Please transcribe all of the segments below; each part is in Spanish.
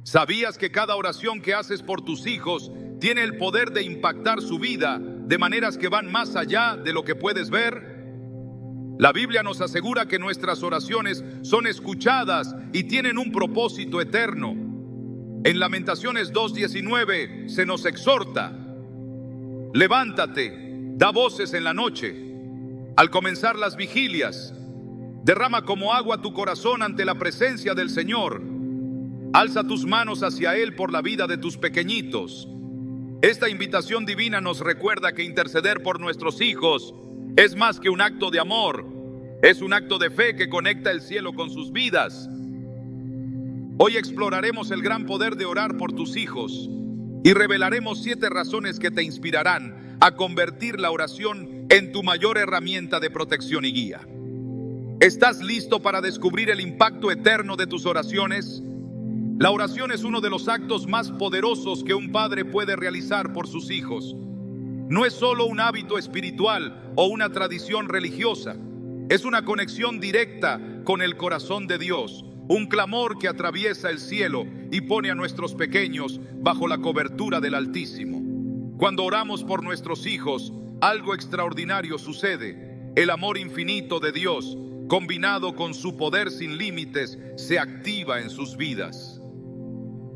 ¿Sabías que cada oración que haces por tus hijos tiene el poder de impactar su vida de maneras que van más allá de lo que puedes ver? La Biblia nos asegura que nuestras oraciones son escuchadas y tienen un propósito eterno. En Lamentaciones 2:19 se nos exhorta: levántate, da voces en la noche. Al comenzar las vigilias, derrama como agua tu corazón ante la presencia del Señor. Alza tus manos hacia Él por la vida de tus pequeñitos. Esta invitación divina nos recuerda que interceder por nuestros hijos es más que un acto de amor, es un acto de fe que conecta el cielo con sus vidas. Hoy exploraremos el gran poder de orar por tus hijos y revelaremos 7 razones que te inspirarán a convertir la oración en tu mayor herramienta de protección y guía. ¿Estás listo para descubrir el impacto eterno de tus oraciones? La oración es uno de los actos más poderosos que un padre puede realizar por sus hijos. No es solo un hábito espiritual o una tradición religiosa. Es una conexión directa con el corazón de Dios, un clamor que atraviesa el cielo y pone a nuestros pequeños bajo la cobertura del Altísimo. Cuando oramos por nuestros hijos, algo extraordinario sucede. El amor infinito de Dios, combinado con su poder sin límites, se activa en sus vidas.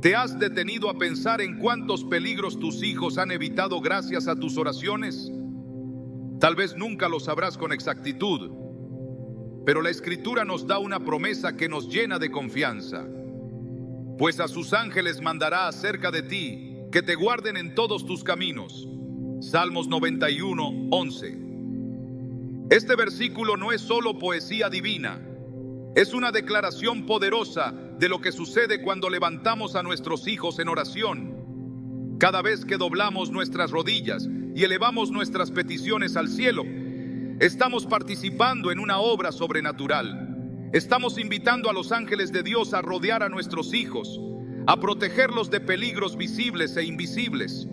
¿Te has detenido a pensar en cuántos peligros tus hijos han evitado gracias a tus oraciones? Tal vez nunca lo sabrás con exactitud, pero la Escritura nos da una promesa que nos llena de confianza. Pues a sus ángeles mandará acerca de ti, que te guarden en todos tus caminos. Salmos 91:11. Este versículo no es solo poesía divina, es una declaración poderosa de lo que sucede cuando levantamos a nuestros hijos en oración. Cada vez que doblamos nuestras rodillas y elevamos nuestras peticiones al cielo, estamos participando en una obra sobrenatural. Estamos invitando a los ángeles de Dios a rodear a nuestros hijos, a protegerlos de peligros visibles e invisibles.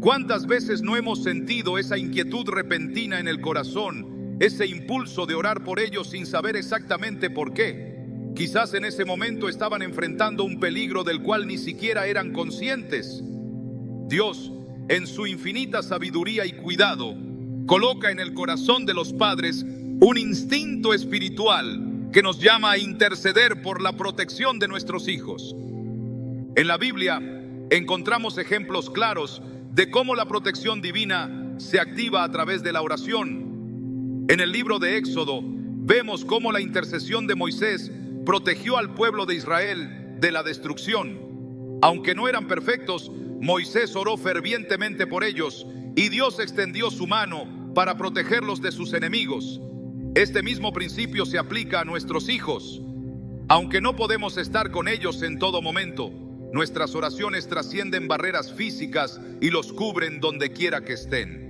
¿Cuántas veces no hemos sentido esa inquietud repentina en el corazón, ese impulso de orar por ellos sin saber exactamente por qué? Quizás en ese momento estaban enfrentando un peligro del cual ni siquiera eran conscientes. Dios, en su infinita sabiduría y cuidado, coloca en el corazón de los padres un instinto espiritual que nos llama a interceder por la protección de nuestros hijos. En la Biblia encontramos ejemplos claros de cómo la protección divina se activa a través de la oración. En el libro de Éxodo vemos cómo la intercesión de Moisés protegió al pueblo de Israel de la destrucción. Aunque no eran perfectos, Moisés oró fervientemente por ellos y Dios extendió su mano para protegerlos de sus enemigos. Este mismo principio se aplica a nuestros hijos. Aunque no podemos estar con ellos en todo momento, nuestras oraciones trascienden barreras físicas y los cubren donde quiera que estén.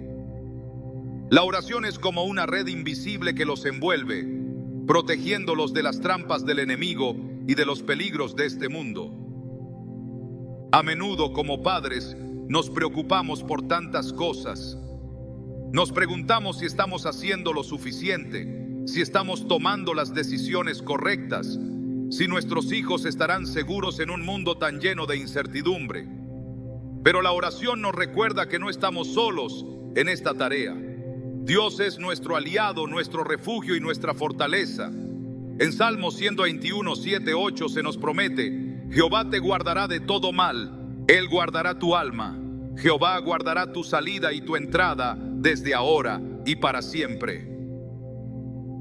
La oración es como una red invisible que los envuelve, protegiéndolos de las trampas del enemigo y de los peligros de este mundo. A menudo, como padres, nos preocupamos por tantas cosas. Nos preguntamos si estamos haciendo lo suficiente, si estamos tomando las decisiones correctas, si nuestros hijos estarán seguros en un mundo tan lleno de incertidumbre. Pero la oración nos recuerda que no estamos solos en esta tarea. Dios es nuestro aliado, nuestro refugio y nuestra fortaleza. En Salmos 121, 7, 8 se nos promete: Jehová te guardará de todo mal, Él guardará tu alma. Jehová guardará tu salida y tu entrada desde ahora y para siempre.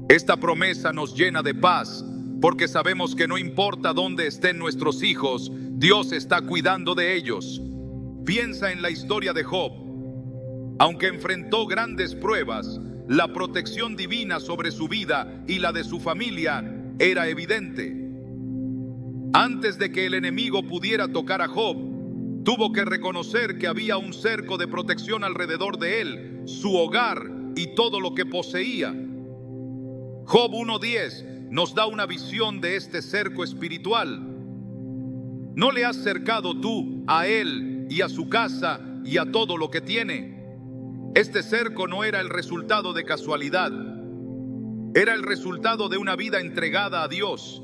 Esta promesa nos llena de paz, porque sabemos que no importa dónde estén nuestros hijos, Dios está cuidando de ellos. Piensa en la historia de Job. Aunque enfrentó grandes pruebas, la protección divina sobre su vida y la de su familia era evidente. Antes de que el enemigo pudiera tocar a Job, tuvo que reconocer que había un cerco de protección alrededor de él, su hogar y todo lo que poseía. Job 1:10 nos da una visión de este cerco espiritual. ¿No le has cercado tú a él y a su casa y a todo lo que tiene? Este cerco no era el resultado de casualidad, era el resultado de una vida entregada a Dios.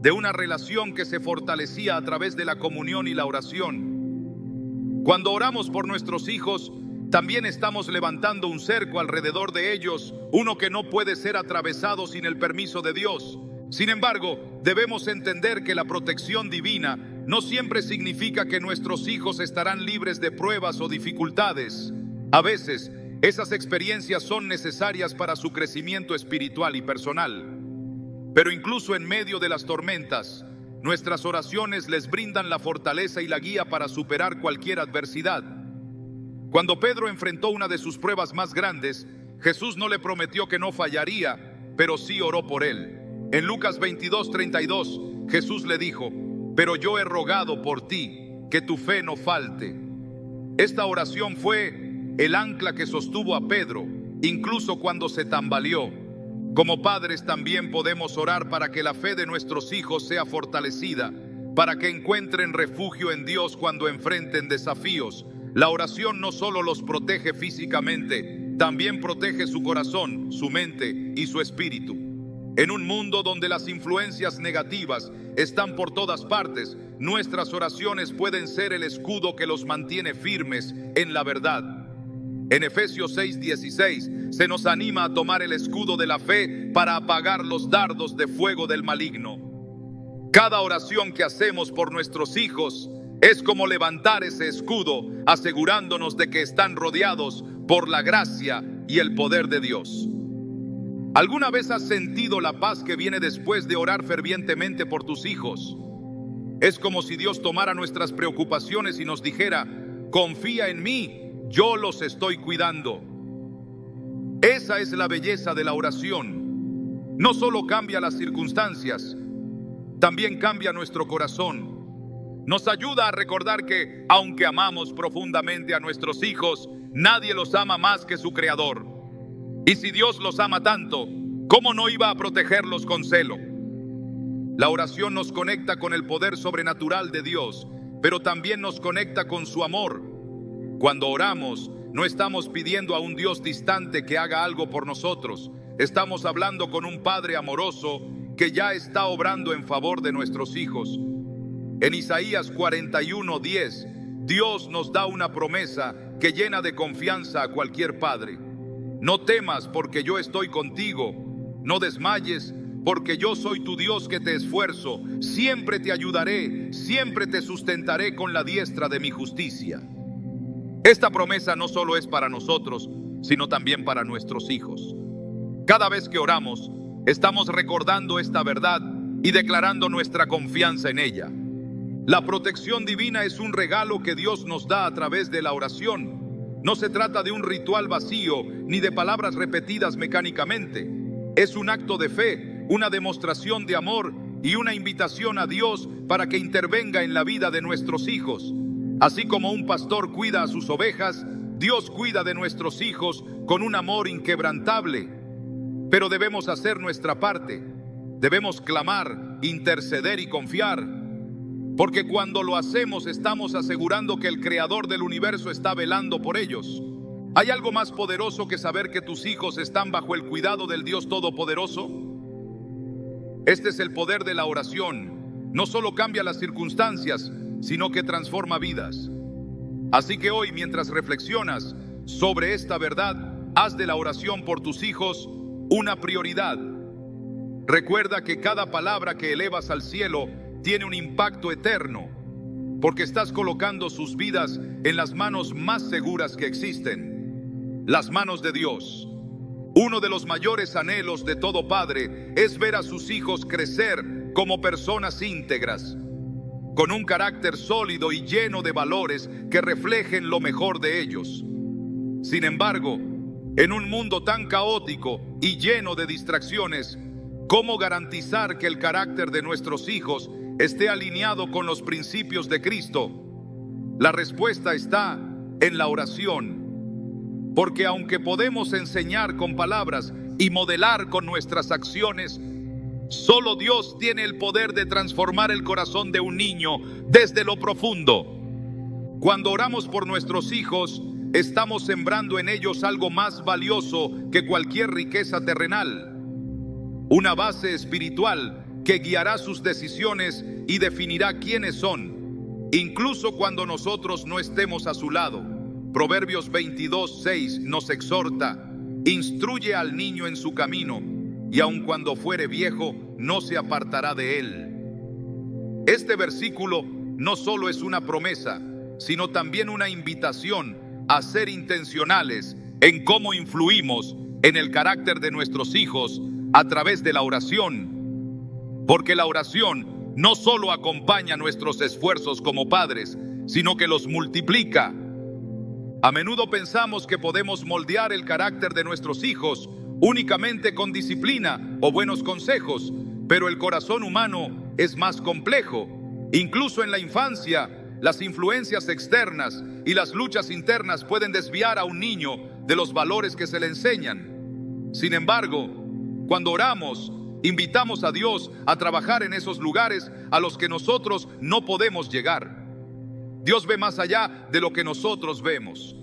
de una relación que se fortalecía a través de la comunión y la oración. Cuando oramos por nuestros hijos, también estamos levantando un cerco alrededor de ellos, uno que no puede ser atravesado sin el permiso de Dios. Sin embargo, debemos entender que la protección divina no siempre significa que nuestros hijos estarán libres de pruebas o dificultades. A veces, esas experiencias son necesarias para su crecimiento espiritual y personal. Pero incluso en medio de las tormentas, nuestras oraciones les brindan la fortaleza y la guía para superar cualquier adversidad. Cuando Pedro enfrentó una de sus pruebas más grandes, Jesús no le prometió que no fallaría, pero sí oró por él. En Lucas 22:32, Jesús le dijo: pero yo he rogado por ti, que tu fe no falte. Esta oración fue el ancla que sostuvo a Pedro, incluso cuando se tambaleó. Como padres también podemos orar para que la fe de nuestros hijos sea fortalecida, para que encuentren refugio en Dios cuando enfrenten desafíos. La oración no solo los protege físicamente, también protege su corazón, su mente y su espíritu. En un mundo donde las influencias negativas están por todas partes, nuestras oraciones pueden ser el escudo que los mantiene firmes en la verdad. En Efesios 6:16 se nos anima a tomar el escudo de la fe para apagar los dardos de fuego del maligno. Cada oración que hacemos por nuestros hijos es como levantar ese escudo, asegurándonos de que están rodeados por la gracia y el poder de Dios. ¿Alguna vez has sentido la paz que viene después de orar fervientemente por tus hijos? Es como si Dios tomara nuestras preocupaciones y nos dijera: confía en mí, yo los estoy cuidando. Esa es la belleza de la oración. No solo cambia las circunstancias, también cambia nuestro corazón. Nos ayuda a recordar que, aunque amamos profundamente a nuestros hijos, nadie los ama más que su Creador. Y si Dios los ama tanto, ¿cómo no iba a protegerlos con celo? La oración nos conecta con el poder sobrenatural de Dios, pero también nos conecta con su amor. Cuando oramos, no estamos pidiendo a un Dios distante que haga algo por nosotros. Estamos hablando con un Padre amoroso que ya está obrando en favor de nuestros hijos. En Isaías 41:10, Dios nos da una promesa que llena de confianza a cualquier padre. No temas, porque yo estoy contigo. No desmayes, porque yo soy tu Dios que te esfuerzo. Siempre te ayudaré, siempre te sustentaré con la diestra de mi justicia. Esta promesa no solo es para nosotros, sino también para nuestros hijos. Cada vez que oramos, estamos recordando esta verdad y declarando nuestra confianza en ella. La protección divina es un regalo que Dios nos da a través de la oración. No se trata de un ritual vacío ni de palabras repetidas mecánicamente. Es un acto de fe, una demostración de amor y una invitación a Dios para que intervenga en la vida de nuestros hijos. Así como un pastor cuida a sus ovejas, Dios cuida de nuestros hijos con un amor inquebrantable. Pero debemos hacer nuestra parte. Debemos clamar, interceder y confiar. Porque cuando lo hacemos, estamos asegurando que el Creador del universo está velando por ellos. ¿Hay algo más poderoso que saber que tus hijos están bajo el cuidado del Dios Todopoderoso? Este es el poder de la oración. No solo cambia las circunstancias, sino que transforma vidas. Así que hoy, mientras reflexionas sobre esta verdad, haz de la oración por tus hijos una prioridad. Recuerda que cada palabra que elevas al cielo tiene un impacto eterno, porque estás colocando sus vidas en las manos más seguras que existen, las manos de Dios. Uno de los mayores anhelos de todo padre es ver a sus hijos crecer como personas íntegras, con un carácter sólido y lleno de valores que reflejen lo mejor de ellos. Sin embargo, en un mundo tan caótico y lleno de distracciones, ¿cómo garantizar que el carácter de nuestros hijos esté alineado con los principios de Cristo? La respuesta está en la oración. Porque aunque podemos enseñar con palabras y modelar con nuestras acciones, solo Dios tiene el poder de transformar el corazón de un niño desde lo profundo. Cuando oramos por nuestros hijos, estamos sembrando en ellos algo más valioso que cualquier riqueza terrenal. Una base espiritual que guiará sus decisiones y definirá quiénes son, incluso cuando nosotros no estemos a su lado. Proverbios 22:6 nos exhorta: instruye al niño en su camino, y aun cuando fuere viejo, no se apartará de él. Este versículo no solo es una promesa, sino también una invitación a ser intencionales en cómo influimos en el carácter de nuestros hijos a través de la oración. Porque la oración no solo acompaña nuestros esfuerzos como padres, sino que los multiplica. A menudo pensamos que podemos moldear el carácter de nuestros hijos únicamente con disciplina o buenos consejos, pero el corazón humano es más complejo. Incluso en la infancia, las influencias externas y las luchas internas pueden desviar a un niño de los valores que se le enseñan. Sin embargo, cuando oramos, invitamos a Dios a trabajar en esos lugares a los que nosotros no podemos llegar. Dios ve más allá de lo que nosotros vemos.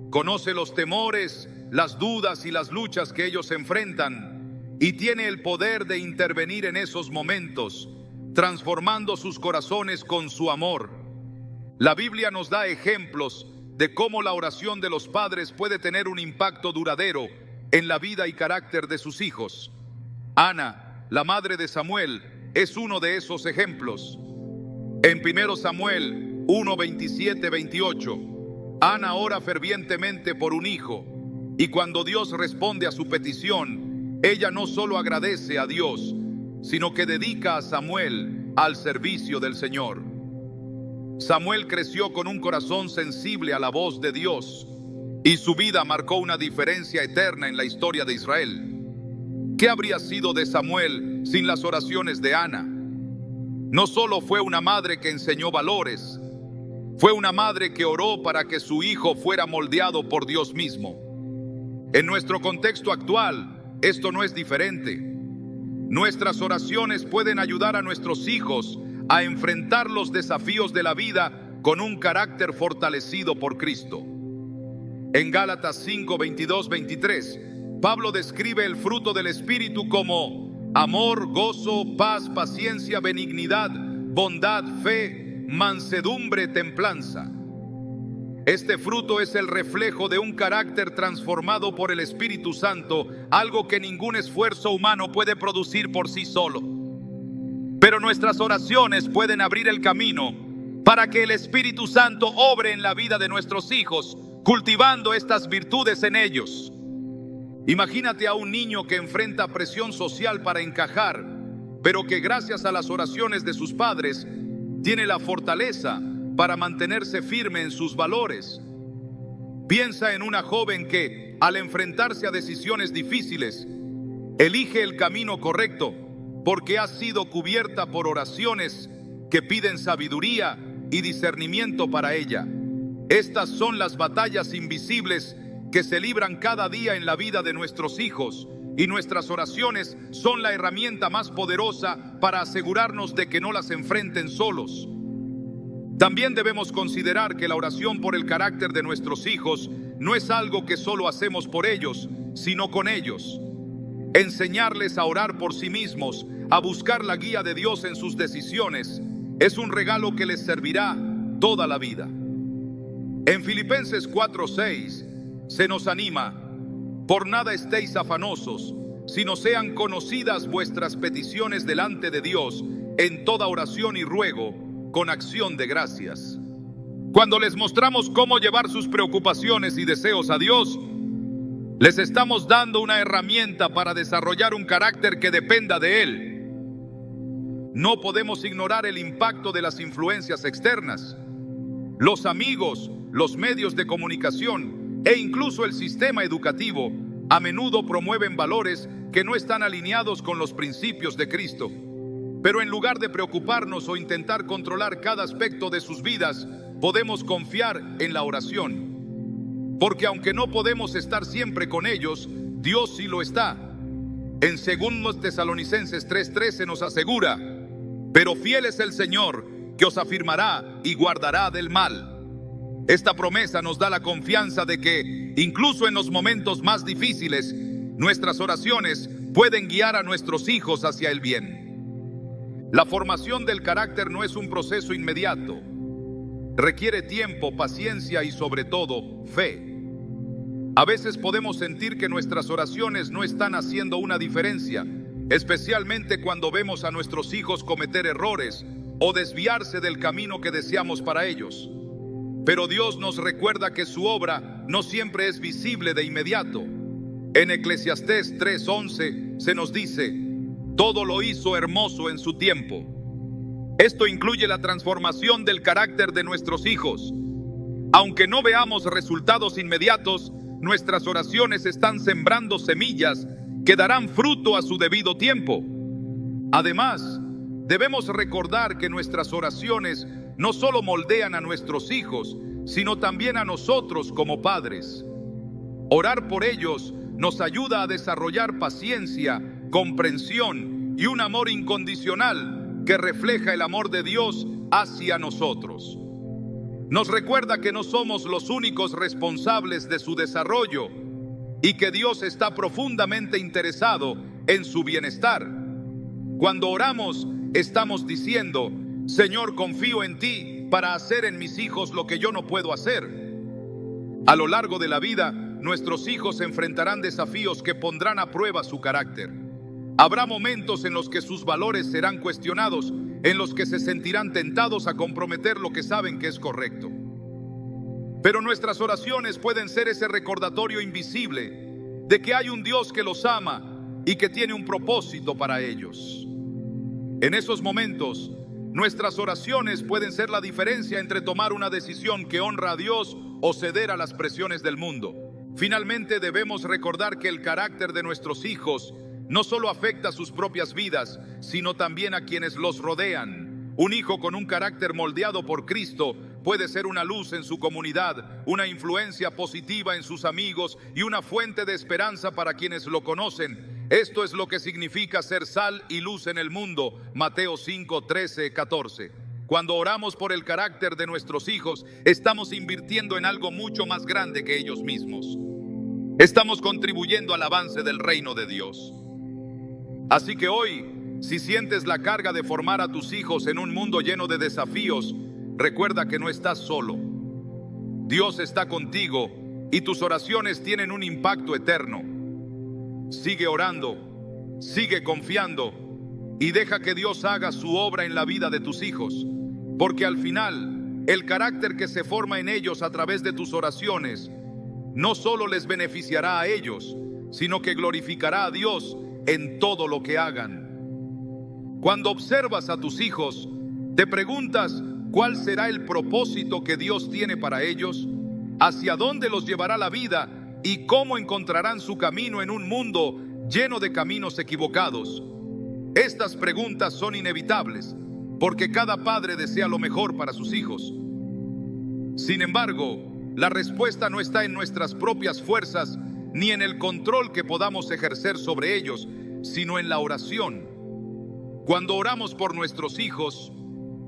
Conoce los temores, las dudas y las luchas que ellos enfrentan, y tiene el poder de intervenir en esos momentos, transformando sus corazones con su amor. La Biblia nos da ejemplos de cómo la oración de los padres puede tener un impacto duradero en la vida y carácter de sus hijos. Ana, la madre de Samuel, es uno de esos ejemplos. En 1 Samuel 1:27-28, Ana ora fervientemente por un hijo, y cuando Dios responde a su petición, ella no solo agradece a Dios, sino que dedica a Samuel al servicio del Señor. Samuel creció con un corazón sensible a la voz de Dios, y su vida marcó una diferencia eterna en la historia de Israel. ¿Qué habría sido de Samuel sin las oraciones de Ana? No solo fue una madre que enseñó valores, fue una madre que oró para que su hijo fuera moldeado por Dios mismo. En nuestro contexto actual, esto no es diferente. Nuestras oraciones pueden ayudar a nuestros hijos a enfrentar los desafíos de la vida con un carácter fortalecido por Cristo. En Gálatas 5:22-23, Pablo describe el fruto del Espíritu como amor, gozo, paz, paciencia, benignidad, bondad, fe, mansedumbre, templanza. Este fruto es el reflejo de un carácter transformado por el Espíritu Santo, algo que ningún esfuerzo humano puede producir por sí solo. Pero nuestras oraciones pueden abrir el camino para que el Espíritu Santo obre en la vida de nuestros hijos, cultivando estas virtudes en ellos. Imagínate a un niño que enfrenta presión social para encajar, pero que gracias a las oraciones de sus padres tiene la fortaleza para mantenerse firme en sus valores. Piensa en una joven que, al enfrentarse a decisiones difíciles, elige el camino correcto porque ha sido cubierta por oraciones que piden sabiduría y discernimiento para ella. Estas son las batallas invisibles que se libran cada día en la vida de nuestros hijos, y nuestras oraciones son la herramienta más poderosa para asegurarnos de que no las enfrenten solos. También debemos considerar que la oración por el carácter de nuestros hijos no es algo que solo hacemos por ellos, sino con ellos. Enseñarles a orar por sí mismos, a buscar la guía de Dios en sus decisiones, es un regalo que les servirá toda la vida. En Filipenses 4:6 se nos anima: por nada estéis afanosos, sino sean conocidas vuestras peticiones delante de Dios en toda oración y ruego, con acción de gracias. Cuando les mostramos cómo llevar sus preocupaciones y deseos a Dios, les estamos dando una herramienta para desarrollar un carácter que dependa de Él. No podemos ignorar el impacto de las influencias externas. Los amigos, los medios de comunicación e incluso el sistema educativo a menudo promueven valores que no están alineados con los principios de Cristo. Pero en lugar de preocuparnos o intentar controlar cada aspecto de sus vidas, podemos confiar en la oración. Porque aunque no podemos estar siempre con ellos, Dios sí lo está. En 2 Tesalonicenses 3:13 nos asegura: pero fiel es el Señor, que os afirmará y guardará del mal. Esta promesa nos da la confianza de que, incluso en los momentos más difíciles, nuestras oraciones pueden guiar a nuestros hijos hacia el bien. La formación del carácter no es un proceso inmediato. Requiere tiempo, paciencia y sobre todo, fe. A veces podemos sentir que nuestras oraciones no están haciendo una diferencia, especialmente cuando vemos a nuestros hijos cometer errores o desviarse del camino que deseamos para ellos. Pero Dios nos recuerda que su obra no siempre es visible de inmediato. En Eclesiastés 3:11 se nos dice: todo lo hizo hermoso en su tiempo. Esto incluye la transformación del carácter de nuestros hijos. Aunque no veamos resultados inmediatos, nuestras oraciones están sembrando semillas que darán fruto a su debido tiempo. Además, debemos recordar que nuestras oraciones no solo moldean a nuestros hijos, sino también a nosotros como padres. Orar por ellos nos ayuda a desarrollar paciencia, comprensión y un amor incondicional que refleja el amor de Dios hacia nosotros. Nos recuerda que no somos los únicos responsables de su desarrollo y que Dios está profundamente interesado en su bienestar. Cuando oramos, estamos diciendo: Señor, confío en ti para hacer en mis hijos lo que yo no puedo hacer. A lo largo de la vida, nuestros hijos enfrentarán desafíos que pondrán a prueba su carácter. Habrá momentos en los que sus valores serán cuestionados, en los que se sentirán tentados a comprometer lo que saben que es correcto. Pero nuestras oraciones pueden ser ese recordatorio invisible de que hay un Dios que los ama y que tiene un propósito para ellos. En esos momentos, nuestras oraciones pueden ser la diferencia entre tomar una decisión que honra a Dios o ceder a las presiones del mundo. Finalmente, debemos recordar que el carácter de nuestros hijos no solo afecta sus propias vidas, sino también a quienes los rodean. Un hijo con un carácter moldeado por Cristo puede ser una luz en su comunidad, una influencia positiva en sus amigos y una fuente de esperanza para quienes lo conocen. Esto es lo que significa ser sal y luz en el mundo. Mateo 5, 13, 14. Cuando oramos por el carácter de nuestros hijos, estamos invirtiendo en algo mucho más grande que ellos mismos. Estamos contribuyendo al avance del reino de Dios. Así que hoy, si sientes la carga de formar a tus hijos en un mundo lleno de desafíos, recuerda que no estás solo. Dios está contigo y tus oraciones tienen un impacto eterno. Sigue orando, sigue confiando y deja que Dios haga su obra en la vida de tus hijos, porque al final, el carácter que se forma en ellos a través de tus oraciones no solo les beneficiará a ellos, sino que glorificará a Dios en todo lo que hagan. Cuando observas a tus hijos, te preguntas cuál será el propósito que Dios tiene para ellos, hacia dónde los llevará la vida y cómo encontrarán su camino en un mundo lleno de caminos equivocados. Estas preguntas son inevitables, porque cada padre desea lo mejor para sus hijos. Sin embargo, la respuesta no está en nuestras propias fuerzas ni en el control que podamos ejercer sobre ellos, sino en la oración. Cuando oramos por nuestros hijos,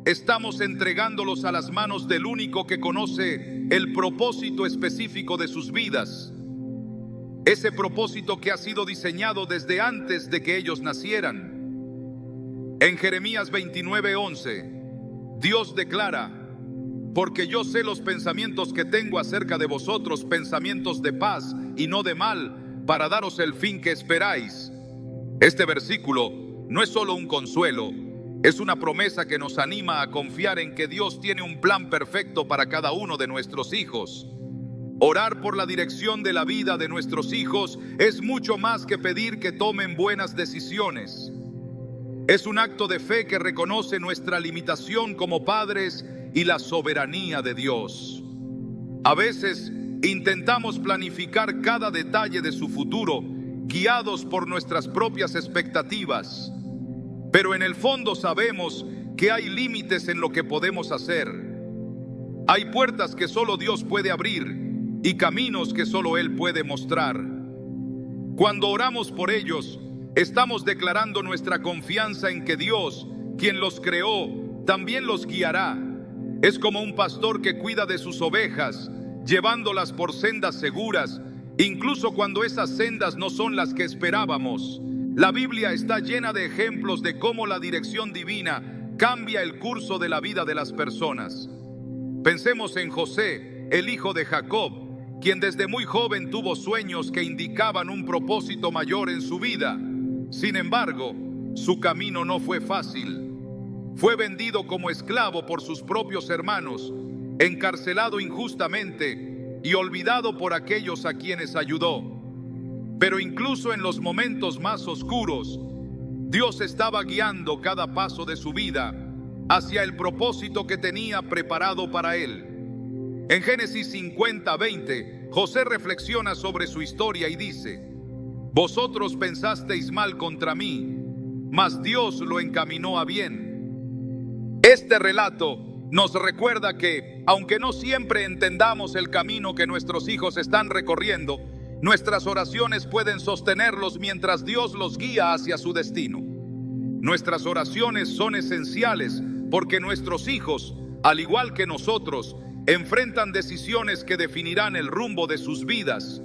estamos entregándolos a las manos del único que conoce el propósito específico de sus vidas. Ese propósito que ha sido diseñado desde antes de que ellos nacieran. En Jeremías 29:11, Dios declara: porque yo sé los pensamientos que tengo acerca de vosotros, pensamientos de paz y no de mal, para daros el fin que esperáis. Este versículo no es solo un consuelo, es una promesa que nos anima a confiar en que Dios tiene un plan perfecto para cada uno de nuestros hijos. Orar por la dirección de la vida de nuestros hijos es mucho más que pedir que tomen buenas decisiones. Es un acto de fe que reconoce nuestra limitación como padres y la soberanía de Dios. A veces intentamos planificar cada detalle de su futuro, guiados por nuestras propias expectativas. Pero en el fondo sabemos que hay límites en lo que podemos hacer. Hay puertas que solo Dios puede abrir y caminos que solo Él puede mostrar. Cuando oramos por ellos, estamos declarando nuestra confianza en que Dios, quien los creó, también los guiará. Es como un pastor que cuida de sus ovejas, llevándolas por sendas seguras, incluso cuando esas sendas no son las que esperábamos. La Biblia está llena de ejemplos de cómo la dirección divina cambia el curso de la vida de las personas. Pensemos en José, el hijo de Jacob, quien desde muy joven tuvo sueños que indicaban un propósito mayor en su vida. Sin embargo, su camino no fue fácil. Fue vendido como esclavo por sus propios hermanos, encarcelado injustamente y olvidado por aquellos a quienes ayudó. Pero incluso en los momentos más oscuros, Dios estaba guiando cada paso de su vida hacia el propósito que tenía preparado para él. En Génesis 50:20, José reflexiona sobre su historia y dice: vosotros pensasteis mal contra mí, mas Dios lo encaminó a bien. Este relato nos recuerda que, aunque no siempre entendamos el camino que nuestros hijos están recorriendo, nuestras oraciones pueden sostenerlos mientras Dios los guía hacia su destino. Nuestras oraciones son esenciales porque nuestros hijos, al igual que nosotros, enfrentan decisiones que definirán el rumbo de sus vidas.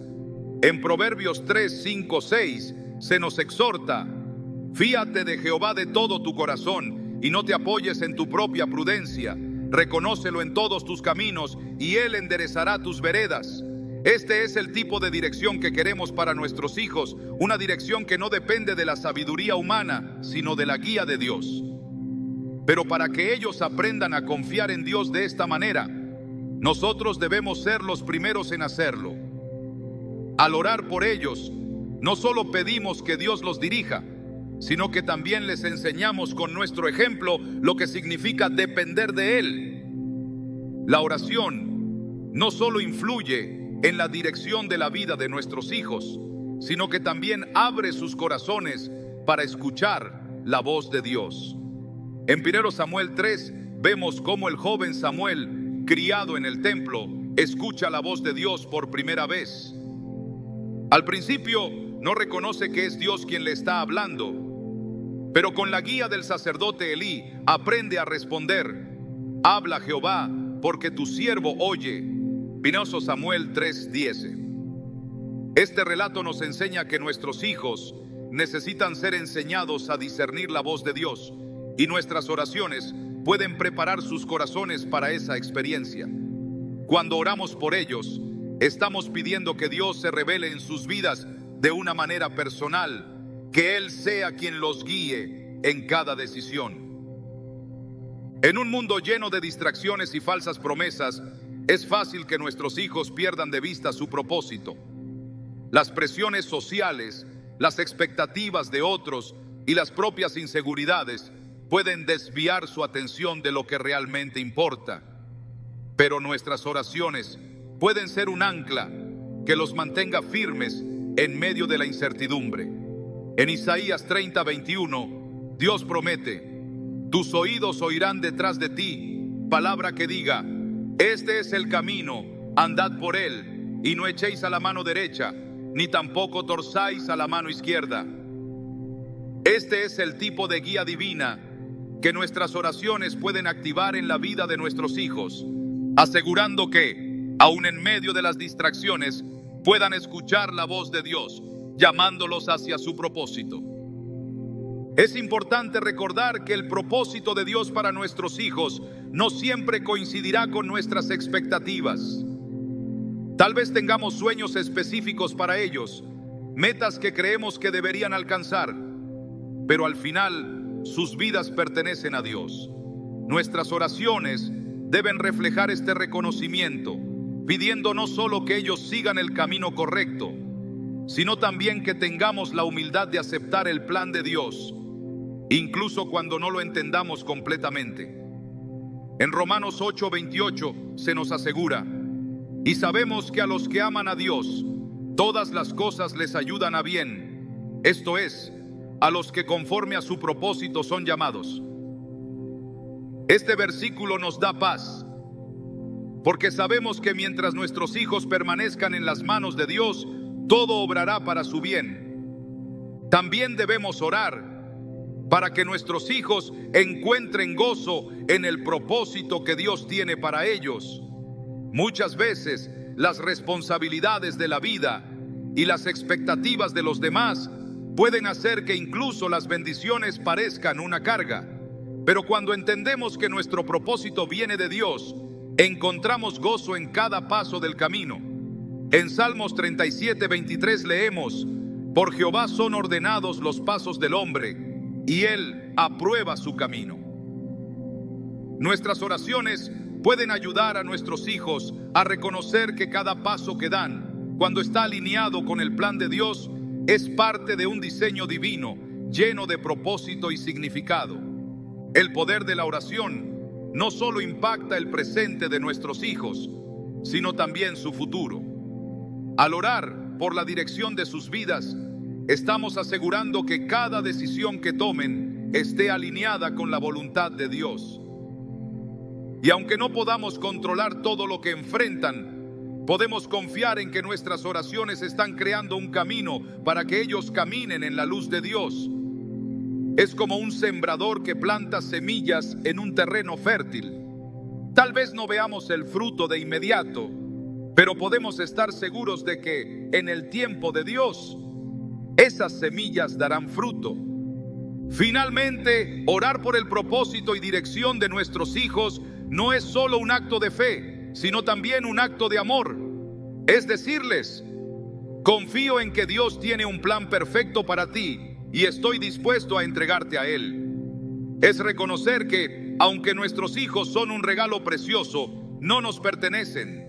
En Proverbios 3, 5, 6 se nos exhorta: fíate de Jehová de todo tu corazón y no te apoyes en tu propia prudencia. Reconócelo en todos tus caminos y Él enderezará tus veredas. Este es el tipo de dirección que queremos para nuestros hijos, una dirección que no depende de la sabiduría humana, sino de la guía de Dios. Pero para que ellos aprendan a confiar en Dios de esta manera, nosotros debemos ser los primeros en hacerlo. Al orar por ellos, no solo pedimos que Dios los dirija, sino que también les enseñamos con nuestro ejemplo lo que significa depender de Él. La oración no solo influye en la dirección de la vida de nuestros hijos, sino que también abre sus corazones para escuchar la voz de Dios. En 1 Samuel 3 vemos cómo el joven Samuel, criado en el templo, escucha la voz de Dios por primera vez. Al principio no reconoce que es Dios quien le está hablando, pero con la guía del sacerdote Elí aprende a responder: habla Jehová, porque tu siervo oye. 1 Samuel 3:10. Este relato nos enseña que nuestros hijos necesitan ser enseñados a discernir la voz de Dios, y nuestras oraciones pueden preparar sus corazones para esa experiencia. Cuando oramos por ellos, estamos pidiendo que Dios se revele en sus vidas de una manera personal, que Él sea quien los guíe en cada decisión. En un mundo lleno de distracciones y falsas promesas, es fácil que nuestros hijos pierdan de vista su propósito. Las presiones sociales, las expectativas de otros y las propias inseguridades pueden desviar su atención de lo que realmente importa. Pero nuestras oraciones pueden ser un ancla que los mantenga firmes en medio de la incertidumbre. En Isaías 30:21, Dios promete: tus oídos oirán detrás de ti palabra que diga: este es el camino, andad por él, y no echéis a la mano derecha, ni tampoco torzáis a la mano izquierda. Este es el tipo de guía divina que nuestras oraciones pueden activar en la vida de nuestros hijos, asegurando que, aun en medio de las distracciones, puedan escuchar la voz de Dios, llamándolos hacia su propósito. Es importante recordar que el propósito de Dios para nuestros hijos no siempre coincidirá con nuestras expectativas. Tal vez tengamos sueños específicos para ellos, metas que creemos que deberían alcanzar, pero al final sus vidas pertenecen a Dios. Nuestras oraciones deben reflejar este reconocimiento, pidiendo no solo que ellos sigan el camino correcto, sino también que tengamos la humildad de aceptar el plan de Dios, incluso cuando no lo entendamos completamente. En Romanos 8:28 se nos asegura: y sabemos que a los que aman a Dios, todas las cosas les ayudan a bien, esto es, a los que conforme a su propósito son llamados. Este versículo nos da paz, porque sabemos que mientras nuestros hijos permanezcan en las manos de Dios, todo obrará para su bien. También debemos orar para que nuestros hijos encuentren gozo en el propósito que Dios tiene para ellos. Muchas veces las responsabilidades de la vida y las expectativas de los demás pueden hacer que incluso las bendiciones parezcan una carga. Pero cuando entendemos que nuestro propósito viene de Dios, encontramos gozo en cada paso del camino. En Salmos 37:23 leemos: por Jehová son ordenados los pasos del hombre, y Él aprueba su camino. Nuestras oraciones pueden ayudar a nuestros hijos a reconocer que cada paso que dan, cuando está alineado con el plan de Dios, es parte de un diseño divino, lleno de propósito y significado. El poder de la oración no solo impacta el presente de nuestros hijos, sino también su futuro. Al orar por la dirección de sus vidas, estamos asegurando que cada decisión que tomen esté alineada con la voluntad de Dios. Y aunque no podamos controlar todo lo que enfrentan, podemos confiar en que nuestras oraciones están creando un camino para que ellos caminen en la luz de Dios. Es como un sembrador que planta semillas en un terreno fértil. Tal vez no veamos el fruto de inmediato, pero podemos estar seguros de que en el tiempo de Dios, esas semillas darán fruto. Finalmente, orar por el propósito y dirección de nuestros hijos no es solo un acto de fe, sino también un acto de amor. Es decirles: confío en que Dios tiene un plan perfecto para ti y estoy dispuesto a entregarte a Él. Es reconocer que, aunque nuestros hijos son un regalo precioso, no nos pertenecen.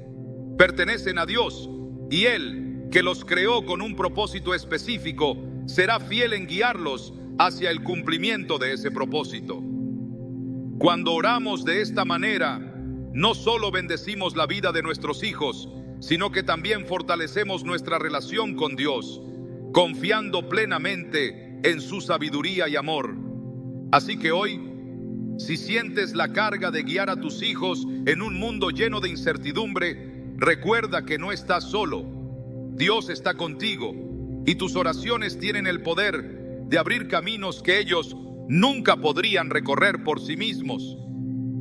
Pertenecen a Dios, y Él, que los creó con un propósito específico, será fiel en guiarlos hacia el cumplimiento de ese propósito. Cuando oramos de esta manera, no solo bendecimos la vida de nuestros hijos, sino que también fortalecemos nuestra relación con Dios, confiando plenamente en su sabiduría y amor. Así que hoy, si sientes la carga de guiar a tus hijos en un mundo lleno de incertidumbre, recuerda que no estás solo. Dios está contigo, y tus oraciones tienen el poder de abrir caminos que ellos nunca podrían recorrer por sí mismos.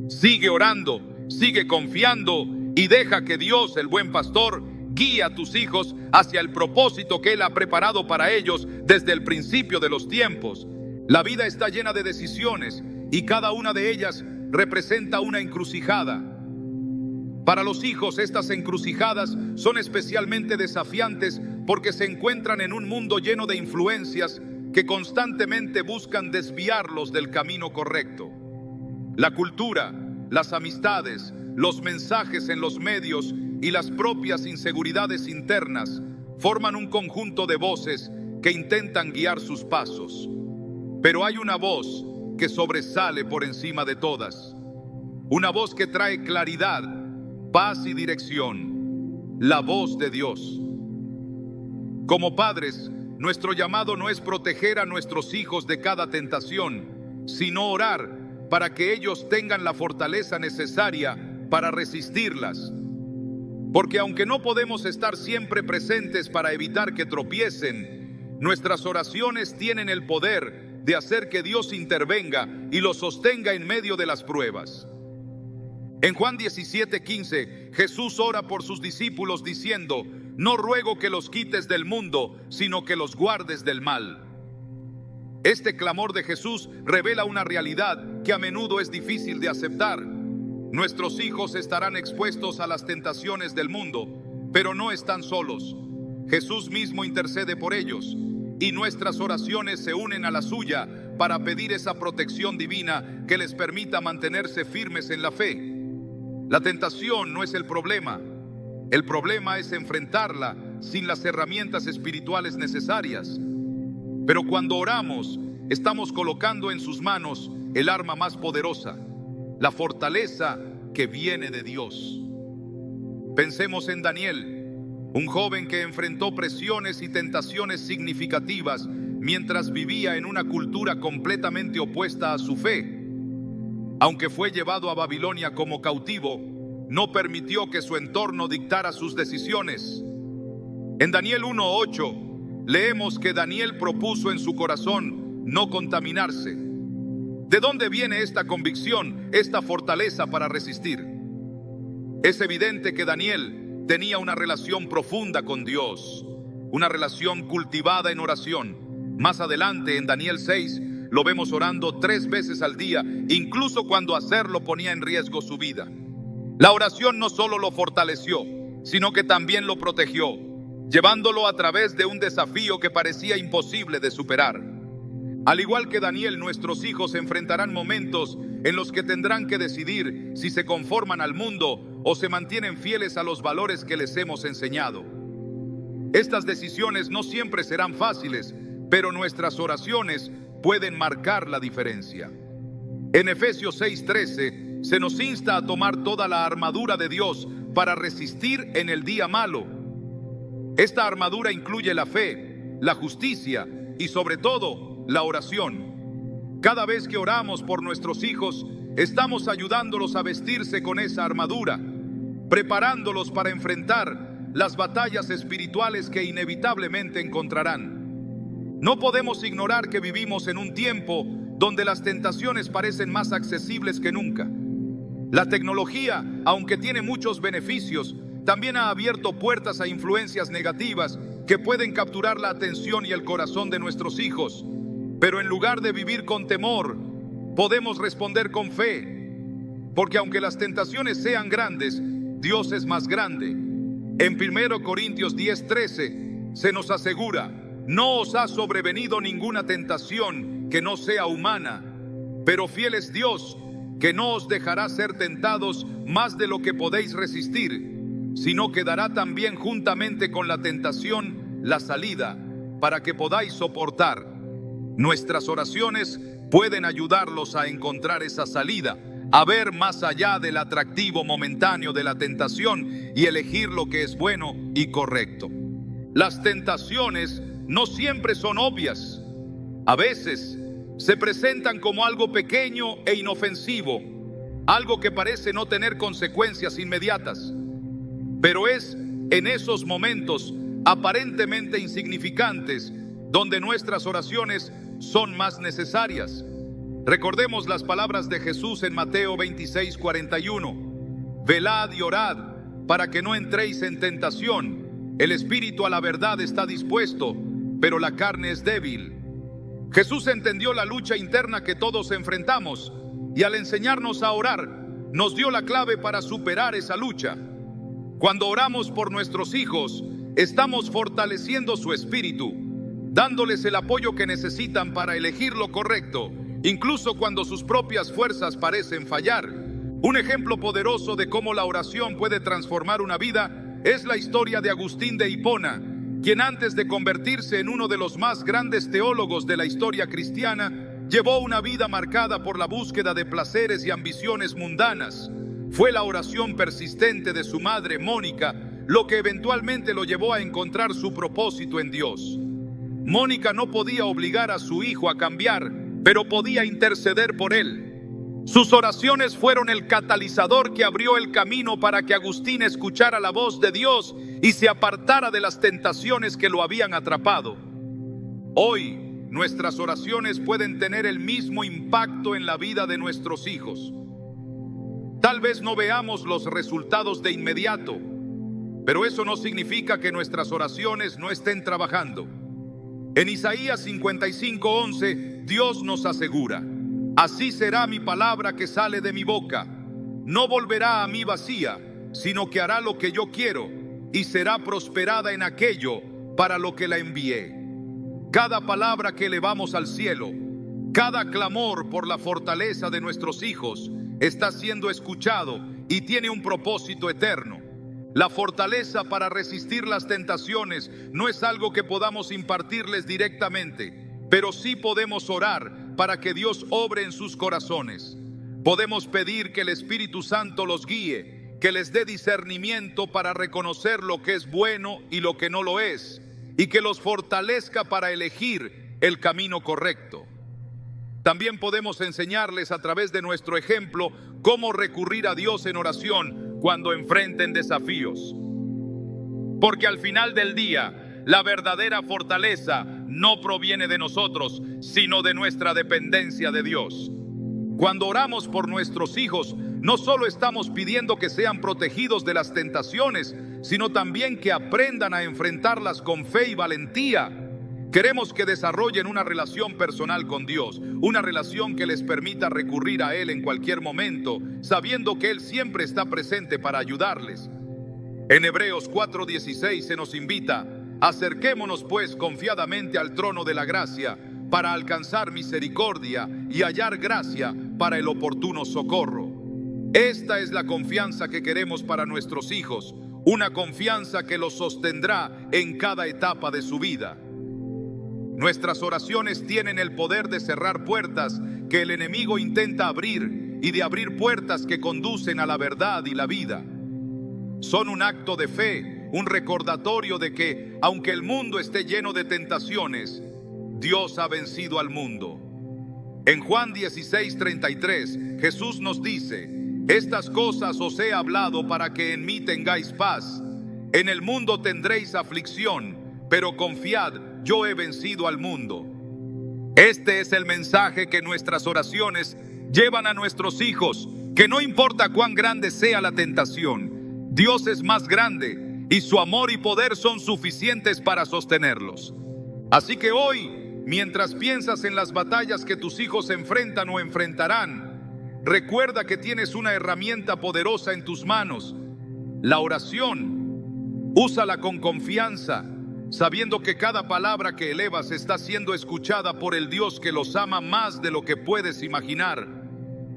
Sigue orando, sigue confiando y deja que Dios, el buen pastor, guíe a tus hijos hacia el propósito que Él ha preparado para ellos desde el principio de los tiempos. La vida está llena de decisiones y cada una de ellas representa una encrucijada. Para los hijos, estas encrucijadas son especialmente desafiantes porque se encuentran en un mundo lleno de influencias que constantemente buscan desviarlos del camino correcto. La cultura, las amistades, los mensajes en los medios y las propias inseguridades internas forman un conjunto de voces que intentan guiar sus pasos. Pero hay una voz que sobresale por encima de todas. Una voz que trae claridad, paz y dirección. La voz de Dios. Como padres, nuestro llamado no es proteger a nuestros hijos de cada tentación, sino orar para que ellos tengan la fortaleza necesaria para resistirlas. Porque aunque no podemos estar siempre presentes para evitar que tropiecen, nuestras oraciones tienen el poder de hacer que Dios intervenga y los sostenga en medio de las pruebas. En Juan 17:15, Jesús ora por sus discípulos diciendo: no ruego que los quites del mundo, sino que los guardes del mal. Este clamor de Jesús revela una realidad que a menudo es difícil de aceptar. Nuestros hijos estarán expuestos a las tentaciones del mundo, pero no están solos. Jesús mismo intercede por ellos, y nuestras oraciones se unen a la suya para pedir esa protección divina que les permita mantenerse firmes en la fe. La tentación no es el problema. El problema es enfrentarla sin las herramientas espirituales necesarias. Pero cuando oramos, estamos colocando en sus manos el arma más poderosa, la fortaleza que viene de Dios. Pensemos en Daniel, un joven que enfrentó presiones y tentaciones significativas mientras vivía en una cultura completamente opuesta a su fe. Aunque fue llevado a Babilonia como cautivo, no permitió que su entorno dictara sus decisiones. En Daniel 1:8 leemos que Daniel propuso en su corazón no contaminarse. ¿De dónde viene esta convicción, esta fortaleza para resistir? Es evidente que Daniel tenía una relación profunda con Dios, una relación cultivada en oración. Más adelante, en Daniel 6, lo vemos orando 3 veces al día, incluso cuando hacerlo ponía en riesgo su vida. La oración no solo lo fortaleció, sino que también lo protegió, llevándolo a través de un desafío que parecía imposible de superar. Al igual que Daniel, nuestros hijos enfrentarán momentos en los que tendrán que decidir si se conforman al mundo o se mantienen fieles a los valores que les hemos enseñado. Estas decisiones no siempre serán fáciles, pero nuestras oraciones pueden marcar la diferencia. En Efesios 6:13 se nos insta a tomar toda la armadura de Dios para resistir en el día malo. Esta armadura incluye la fe, la justicia y sobre todo la oración. Cada vez que oramos por nuestros hijos, estamos ayudándolos a vestirse con esa armadura, preparándolos para enfrentar las batallas espirituales que inevitablemente encontrarán. No podemos ignorar que vivimos en un tiempo donde las tentaciones parecen más accesibles que nunca. La tecnología, aunque tiene muchos beneficios, también ha abierto puertas a influencias negativas que pueden capturar la atención y el corazón de nuestros hijos. Pero en lugar de vivir con temor, podemos responder con fe, porque aunque las tentaciones sean grandes, Dios es más grande. En 1 Corintios 10:13 se nos asegura: no os ha sobrevenido ninguna tentación que no sea humana, pero fiel es Dios, que no os dejará ser tentados más de lo que podéis resistir, sino que dará también juntamente con la tentación la salida, para que podáis soportar. Nuestras oraciones pueden ayudarlos a encontrar esa salida, a ver más allá del atractivo momentáneo de la tentación y elegir lo que es bueno y correcto. Las tentaciones no siempre son obvias. A veces se presentan como algo pequeño e inofensivo, algo que parece no tener consecuencias inmediatas. Pero es en esos momentos aparentemente insignificantes donde nuestras oraciones son más necesarias. Recordemos las palabras de Jesús en Mateo 26:41. Velad y orad para que no entréis en tentación. El espíritu a la verdad está dispuesto, pero la carne es débil. Jesús entendió la lucha interna que todos enfrentamos y al enseñarnos a orar, nos dio la clave para superar esa lucha. Cuando oramos por nuestros hijos, estamos fortaleciendo su espíritu, dándoles el apoyo que necesitan para elegir lo correcto, incluso cuando sus propias fuerzas parecen fallar. Un ejemplo poderoso de cómo la oración puede transformar una vida es la historia de Agustín de Hipona, quien antes de convertirse en uno de los más grandes teólogos de la historia cristiana, llevó una vida marcada por la búsqueda de placeres y ambiciones mundanas. Fue la oración persistente de su madre, Mónica, lo que eventualmente lo llevó a encontrar su propósito en Dios. Mónica no podía obligar a su hijo a cambiar, pero podía interceder por él. Sus oraciones fueron el catalizador que abrió el camino para que Agustín escuchara la voz de Dios y se apartara de las tentaciones que lo habían atrapado. Hoy, nuestras oraciones pueden tener el mismo impacto en la vida de nuestros hijos. Tal vez no veamos los resultados de inmediato, pero eso no significa que nuestras oraciones no estén trabajando. En Isaías 55:11, Dios nos asegura: así será mi palabra que sale de mi boca. No volverá a mí vacía, sino que hará lo que yo quiero y será prosperada en aquello para lo que la envié. Cada palabra que elevamos al cielo, cada clamor por la fortaleza de nuestros hijos está siendo escuchado y tiene un propósito eterno. La fortaleza para resistir las tentaciones no es algo que podamos impartirles directamente, pero sí podemos orar para que Dios obre en sus corazones. Podemos pedir que el Espíritu Santo los guíe, que les dé discernimiento para reconocer lo que es bueno y lo que no lo es, y que los fortalezca para elegir el camino correcto. También podemos enseñarles a través de nuestro ejemplo cómo recurrir a Dios en oración cuando enfrenten desafíos. Porque al final del día, la verdadera fortaleza no proviene de nosotros, sino de nuestra dependencia de Dios. Cuando oramos por nuestros hijos, no solo estamos pidiendo que sean protegidos de las tentaciones, sino también que aprendan a enfrentarlas con fe y valentía. Queremos que desarrollen una relación personal con Dios, una relación que les permita recurrir a Él en cualquier momento, sabiendo que Él siempre está presente para ayudarles. En Hebreos 4:16 se nos invita: acerquémonos pues confiadamente al trono de la gracia para alcanzar misericordia y hallar gracia para el oportuno socorro. Esta es la confianza que queremos para nuestros hijos, una confianza que los sostendrá en cada etapa de su vida. Nuestras oraciones tienen el poder de cerrar puertas que el enemigo intenta abrir y de abrir puertas que conducen a la verdad y la vida. Son un acto de fe, un recordatorio de que, aunque el mundo esté lleno de tentaciones, Dios ha vencido al mundo. En Juan 16:33, Jesús nos dice: estas cosas os he hablado para que en mí tengáis paz. En el mundo tendréis aflicción, pero confiad, yo he vencido al mundo. Este es el mensaje que nuestras oraciones llevan a nuestros hijos, que no importa cuán grande sea la tentación, Dios es más grande y su amor y poder son suficientes para sostenerlos. Así que hoy, mientras piensas en las batallas que tus hijos enfrentan o enfrentarán, recuerda que tienes una herramienta poderosa en tus manos: la oración. Úsala con confianza, sabiendo que cada palabra que elevas está siendo escuchada por el Dios que los ama más de lo que puedes imaginar.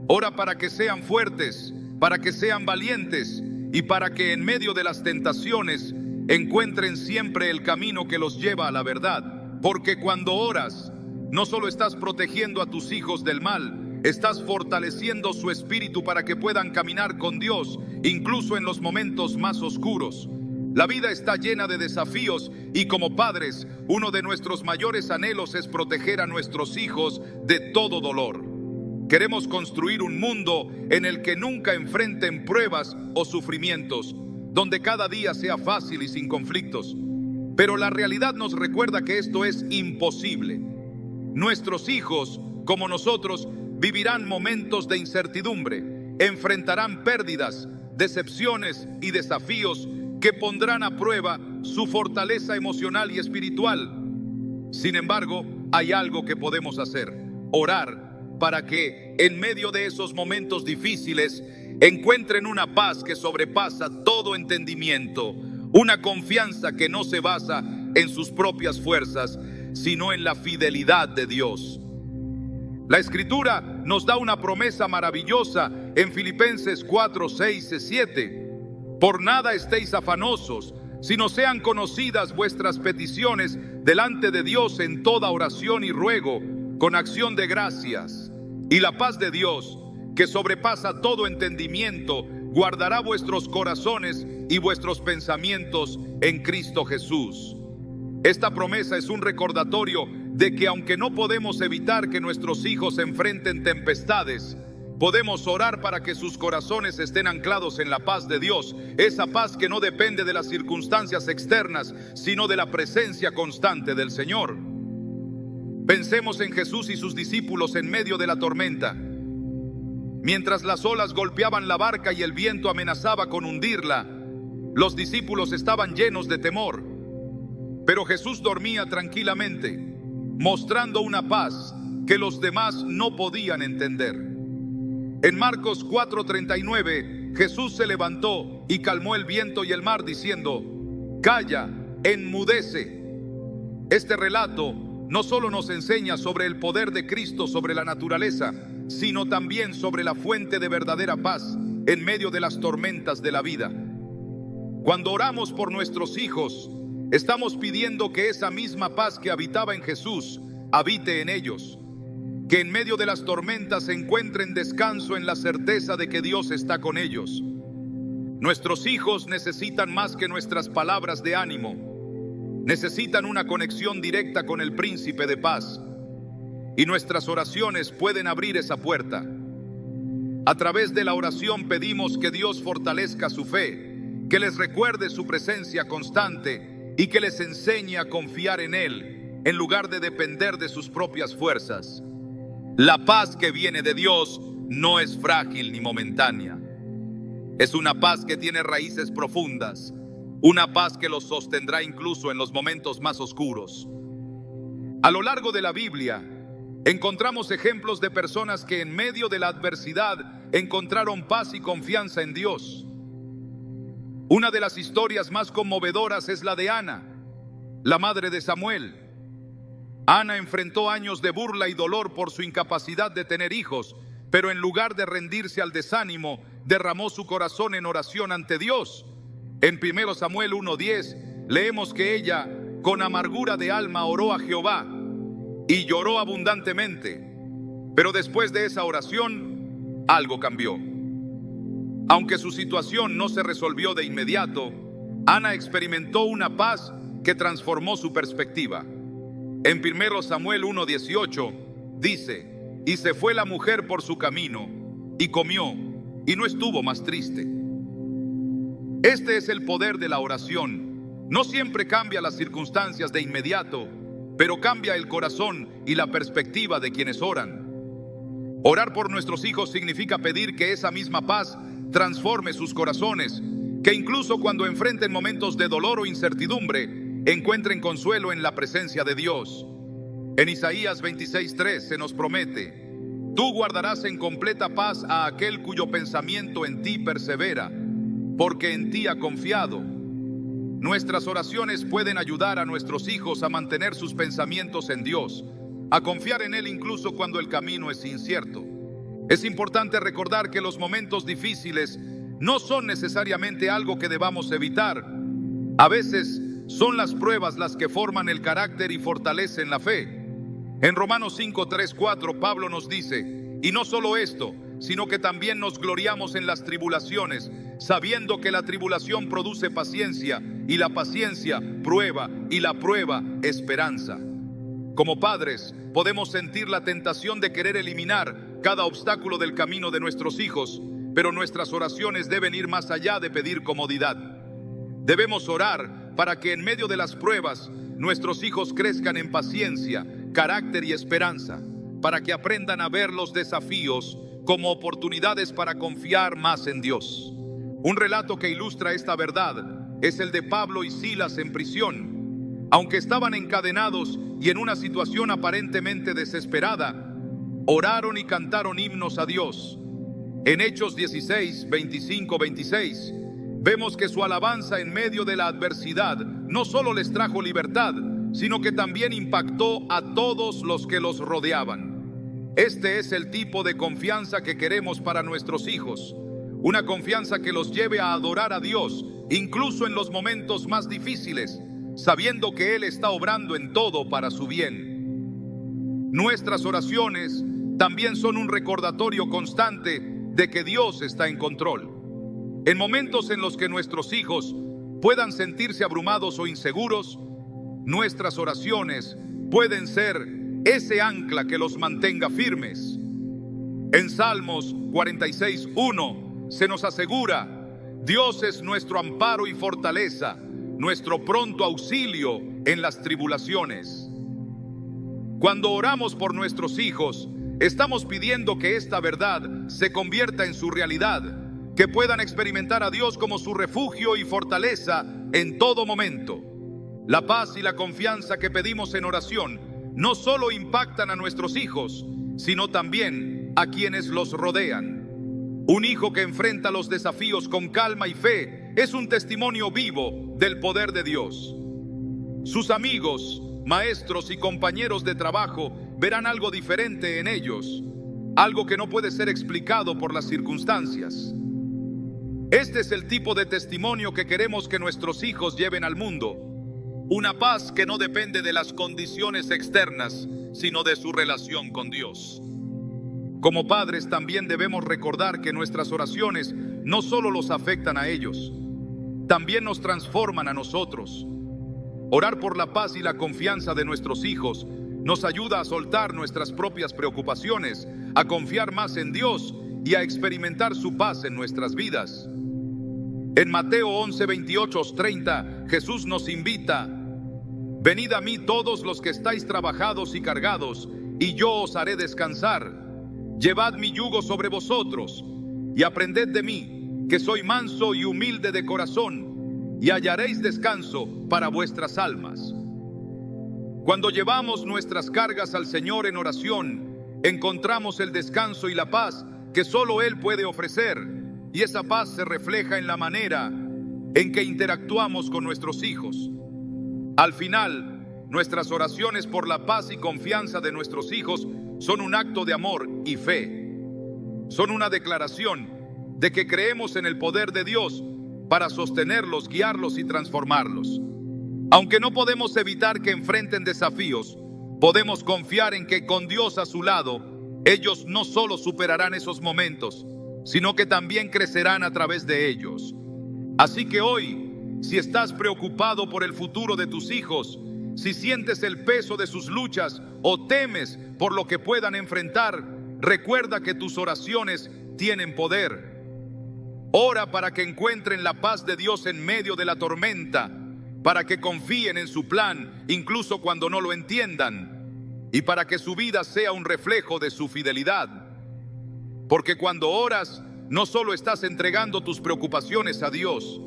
Ora para que sean fuertes, para que sean valientes y para que en medio de las tentaciones encuentren siempre el camino que los lleva a la verdad. Porque cuando oras, no solo estás protegiendo a tus hijos del mal, estás fortaleciendo su espíritu para que puedan caminar con Dios, incluso en los momentos más oscuros. La vida está llena de desafíos y como padres, uno de nuestros mayores anhelos es proteger a nuestros hijos de todo dolor. Queremos construir un mundo en el que nunca enfrenten pruebas o sufrimientos, donde cada día sea fácil y sin conflictos. Pero la realidad nos recuerda que esto es imposible. Nuestros hijos, como nosotros, vivirán momentos de incertidumbre, enfrentarán pérdidas, decepciones y desafíos que pondrán a prueba su fortaleza emocional y espiritual. Sin embargo, hay algo que podemos hacer: orar para que en medio de esos momentos difíciles encuentren una paz que sobrepasa todo entendimiento, una confianza que no se basa en sus propias fuerzas, sino en la fidelidad de Dios. La Escritura nos da una promesa maravillosa en Filipenses 4:6-7. Por nada estéis afanosos, sino sean conocidas vuestras peticiones delante de Dios en toda oración y ruego, con acción de gracias. Y la paz de Dios, que sobrepasa todo entendimiento, guardará vuestros corazones y vuestros pensamientos en Cristo Jesús. Esta promesa es un recordatorio de que aunque no podemos evitar que nuestros hijos enfrenten tempestades, podemos orar para que sus corazones estén anclados en la paz de Dios, esa paz que no depende de las circunstancias externas, sino de la presencia constante del Señor. Pensemos en Jesús y sus discípulos en medio de la tormenta. Mientras las olas golpeaban la barca y el viento amenazaba con hundirla, los discípulos estaban llenos de temor. Pero Jesús dormía tranquilamente, mostrando una paz que los demás no podían entender. En Marcos 4:39, Jesús se levantó y calmó el viento y el mar diciendo: calla, enmudece. Este relato no solo nos enseña sobre el poder de Cristo sobre la naturaleza, sino también sobre la fuente de verdadera paz en medio de las tormentas de la vida. Cuando oramos por nuestros hijos, estamos pidiendo que esa misma paz que habitaba en Jesús habite en ellos. Que en medio de las tormentas encuentren descanso en la certeza de que Dios está con ellos. Nuestros hijos necesitan más que nuestras palabras de ánimo. Necesitan una conexión directa con el Príncipe de Paz. Y nuestras oraciones pueden abrir esa puerta. A través de la oración pedimos que Dios fortalezca su fe, que les recuerde su presencia constante y que les enseñe a confiar en Él, en lugar de depender de sus propias fuerzas. La paz que viene de Dios no es frágil ni momentánea. Es una paz que tiene raíces profundas, una paz que los sostendrá incluso en los momentos más oscuros. A lo largo de la Biblia, encontramos ejemplos de personas que en medio de la adversidad encontraron paz y confianza en Dios. Una de las historias más conmovedoras es la de Ana, la madre de Samuel. Ana enfrentó años de burla y dolor por su incapacidad de tener hijos, pero en lugar de rendirse al desánimo, derramó su corazón en oración ante Dios. En 1 Samuel 1:10 leemos que ella, con amargura de alma, oró a Jehová y lloró abundantemente. Pero después de esa oración, algo cambió. Aunque su situación no se resolvió de inmediato, Ana experimentó una paz que transformó su perspectiva. En 1 Samuel 1:18 dice: y se fue la mujer por su camino, y comió, y no estuvo más triste. Este es el poder de la oración. No siempre cambia las circunstancias de inmediato, pero cambia el corazón y la perspectiva de quienes oran. Orar por nuestros hijos significa pedir que esa misma paz transforme sus corazones, que incluso cuando enfrenten momentos de dolor o incertidumbre, encuentren consuelo en la presencia de Dios. En Isaías 26:3 se nos promete: tú guardarás en completa paz a aquel cuyo pensamiento en ti persevera, porque en ti ha confiado. Nuestras oraciones pueden ayudar a nuestros hijos a mantener sus pensamientos en Dios, a confiar en Él incluso cuando el camino es incierto. Es importante recordar que los momentos difíciles no son necesariamente algo que debamos evitar. A veces son las pruebas las que forman el carácter y fortalecen la fe. En Romanos 5:3-4 Pablo nos dice: y no solo esto, sino que también nos gloriamos en las tribulaciones, sabiendo que la tribulación produce paciencia, y la paciencia prueba, y la prueba esperanza. Como padres, podemos sentir la tentación de querer eliminar cada obstáculo del camino de nuestros hijos, pero nuestras oraciones deben ir más allá de pedir comodidad. Debemos orar para que en medio de las pruebas nuestros hijos crezcan en paciencia, carácter y esperanza, para que aprendan a ver los desafíos como oportunidades para confiar más en Dios. Un relato que ilustra esta verdad es el de Pablo y Silas en prisión. Aunque estaban encadenados y en una situación aparentemente desesperada, oraron y cantaron himnos a Dios. En Hechos 16:25-26 vemos que su alabanza en medio de la adversidad no solo les trajo libertad, sino que también impactó a todos los que los rodeaban. Este es el tipo de confianza que queremos para nuestros hijos, una confianza que los lleve a adorar a Dios, incluso en los momentos más difíciles, sabiendo que Él está obrando en todo para su bien. Nuestras oraciones también son un recordatorio constante de que Dios está en control. En momentos en los que nuestros hijos puedan sentirse abrumados o inseguros, nuestras oraciones pueden ser ese ancla que los mantenga firmes. En Salmos 46:1 se nos asegura: Dios es nuestro amparo y fortaleza, nuestro pronto auxilio en las tribulaciones. Cuando oramos por nuestros hijos, estamos pidiendo que esta verdad se convierta en su realidad, que puedan experimentar a Dios como su refugio y fortaleza en todo momento. La paz y la confianza que pedimos en oración no solo impactan a nuestros hijos, sino también a quienes los rodean. Un hijo que enfrenta los desafíos con calma y fe es un testimonio vivo del poder de Dios. Sus amigos, maestros y compañeros de trabajo verán algo diferente en ellos, algo que no puede ser explicado por las circunstancias. Este es el tipo de testimonio que queremos que nuestros hijos lleven al mundo. Una paz que no depende de las condiciones externas, sino de su relación con Dios. Como padres también debemos recordar que nuestras oraciones no solo los afectan a ellos, también nos transforman a nosotros. Orar por la paz y la confianza de nuestros hijos nos ayuda a soltar nuestras propias preocupaciones, a confiar más en Dios y a experimentar su paz en nuestras vidas. En Mateo 11:28-30, Jesús nos invita: venid a mí todos los que estáis trabajados y cargados, y yo os haré descansar. Llevad mi yugo sobre vosotros, y aprended de mí, que soy manso y humilde de corazón, y hallaréis descanso para vuestras almas. Cuando llevamos nuestras cargas al Señor en oración, encontramos el descanso y la paz que solo Él puede ofrecer, y esa paz se refleja en la manera en que interactuamos con nuestros hijos. Al final, nuestras oraciones por la paz y confianza de nuestros hijos son un acto de amor y fe. Son una declaración de que creemos en el poder de Dios para sostenerlos, guiarlos y transformarlos. Aunque no podemos evitar que enfrenten desafíos, podemos confiar en que con Dios a su lado, ellos no solo superarán esos momentos, sino que también crecerán a través de ellos. Así que hoy, si estás preocupado por el futuro de tus hijos, si sientes el peso de sus luchas o temes por lo que puedan enfrentar, recuerda que tus oraciones tienen poder. Ora para que encuentren la paz de Dios en medio de la tormenta, para que confíen en su plan incluso cuando no lo entiendan, y para que su vida sea un reflejo de su fidelidad. Porque cuando oras, no solo estás entregando tus preocupaciones a Dios,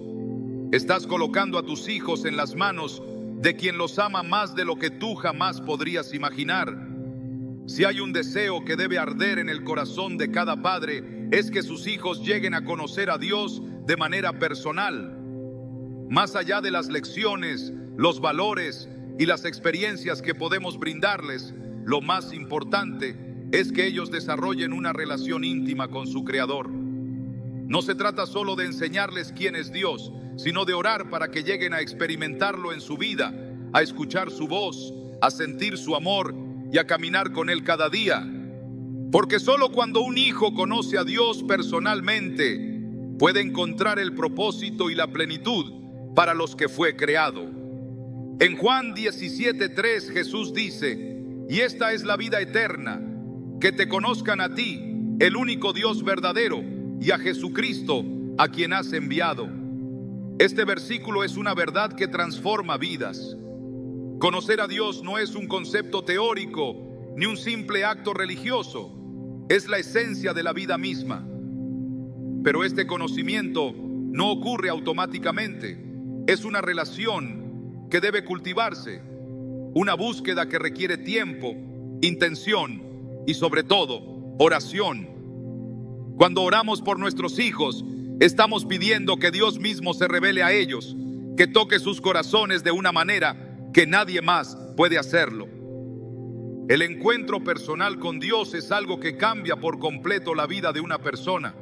estás colocando a tus hijos en las manos de quien los ama más de lo que tú jamás podrías imaginar. Si hay un deseo que debe arder en el corazón de cada padre, es que sus hijos lleguen a conocer a Dios de manera personal. Más allá de las lecciones, los valores y las experiencias que podemos brindarles, lo más importante es que ellos desarrollen una relación íntima con su Creador. No se trata solo de enseñarles quién es Dios, sino de orar para que lleguen a experimentarlo en su vida, a escuchar su voz, a sentir su amor y a caminar con Él cada día. Porque solo cuando un hijo conoce a Dios personalmente, puede encontrar el propósito y la plenitud para los que fue creado. En Juan 17:3 Jesús dice: y esta es la vida eterna, que te conozcan a ti, el único Dios verdadero, y a Jesucristo, a quien has enviado. Este versículo es una verdad que transforma vidas. Conocer a Dios no es un concepto teórico ni un simple acto religioso, es la esencia de la vida misma. Pero este conocimiento no ocurre automáticamente, es una relación que debe cultivarse, una búsqueda que requiere tiempo, intención y sobre todo oración. Cuando oramos por nuestros hijos, estamos pidiendo que Dios mismo se revele a ellos, que toque sus corazones de una manera que nadie más puede hacerlo. El encuentro personal con Dios es algo que cambia por completo la vida de una persona.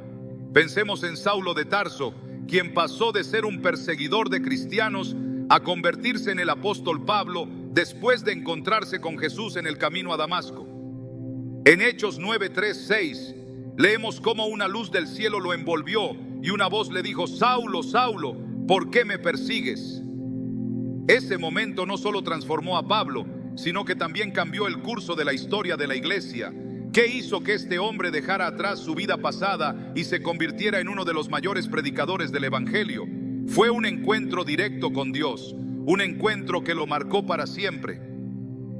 Pensemos en Saulo de Tarso, quien pasó de ser un perseguidor de cristianos a convertirse en el apóstol Pablo después de encontrarse con Jesús en el camino a Damasco. En Hechos 9:3-6 leemos cómo una luz del cielo lo envolvió y una voz le dijo: Saulo, Saulo, ¿por qué me persigues? Ese momento no solo transformó a Pablo, sino que también cambió el curso de la historia de la iglesia. ¿Qué hizo que este hombre dejara atrás su vida pasada y se convirtiera en uno de los mayores predicadores del Evangelio? Fue un encuentro directo con Dios, un encuentro que lo marcó para siempre.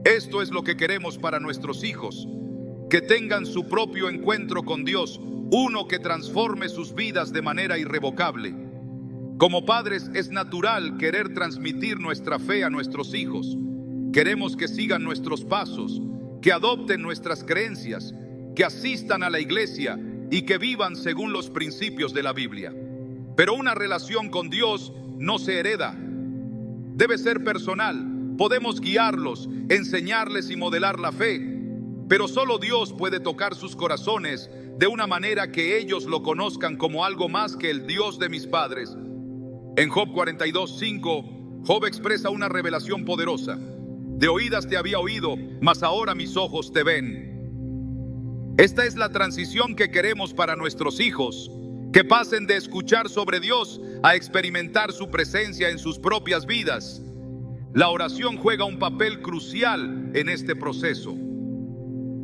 Esto es lo que queremos para nuestros hijos, que tengan su propio encuentro con Dios, uno que transforme sus vidas de manera irrevocable. Como padres es natural querer transmitir nuestra fe a nuestros hijos. Queremos que sigan nuestros pasos, que adopten nuestras creencias, que asistan a la iglesia y que vivan según los principios de la Biblia. Pero una relación con Dios no se hereda. Debe ser personal. Podemos guiarlos, enseñarles y modelar la fe, pero solo Dios puede tocar sus corazones de una manera que ellos lo conozcan como algo más que el Dios de mis padres. En Job 42:5, Job expresa una revelación poderosa. De oídas te había oído, mas ahora mis ojos te ven. Esta es la transición que queremos para nuestros hijos, que pasen de escuchar sobre Dios a experimentar su presencia en sus propias vidas. La oración juega un papel crucial en este proceso.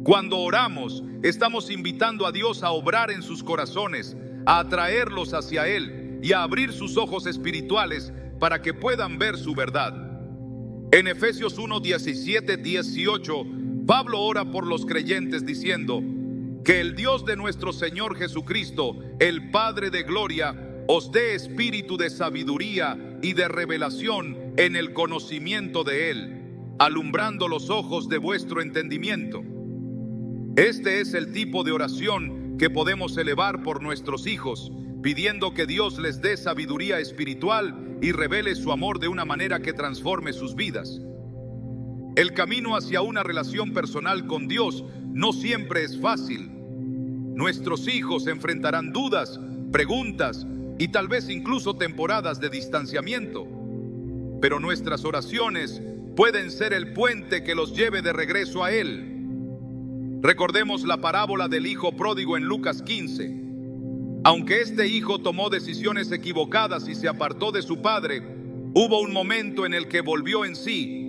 Cuando oramos, estamos invitando a Dios a obrar en sus corazones, a atraerlos hacia Él y a abrir sus ojos espirituales para que puedan ver su verdad. En Efesios 1:17-18, Pablo ora por los creyentes diciendo: que el Dios de nuestro Señor Jesucristo, el Padre de gloria, os dé espíritu de sabiduría y de revelación en el conocimiento de Él, alumbrando los ojos de vuestro entendimiento. Este es el tipo de oración que podemos elevar por nuestros hijos, pidiendo que Dios les dé sabiduría espiritual y revele su amor de una manera que transforme sus vidas. El camino hacia una relación personal con Dios no siempre es fácil. Nuestros hijos enfrentarán dudas, preguntas y tal vez incluso temporadas de distanciamiento. Pero nuestras oraciones pueden ser el puente que los lleve de regreso a Él. Recordemos la parábola del hijo pródigo en Lucas 15. Aunque este hijo tomó decisiones equivocadas y se apartó de su padre, hubo un momento en el que volvió en sí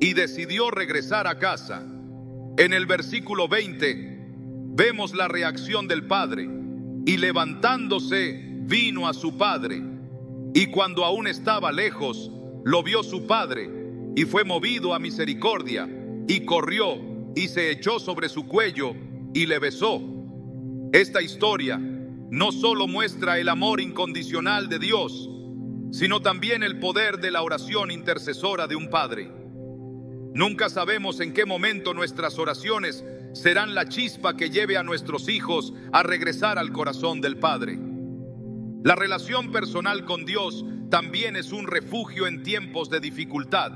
y decidió regresar a casa. En el versículo 20 vemos la reacción del padre: y levantándose vino a su padre, y cuando aún estaba lejos, lo vio su padre, y fue movido a misericordia, y corrió, y se echó sobre su cuello, y le besó. Esta historia no solo muestra el amor incondicional de Dios, sino también el poder de la oración intercesora de un padre. Nunca sabemos en qué momento nuestras oraciones serán la chispa que lleve a nuestros hijos a regresar al corazón del Padre. La relación personal con Dios también es un refugio en tiempos de dificultad.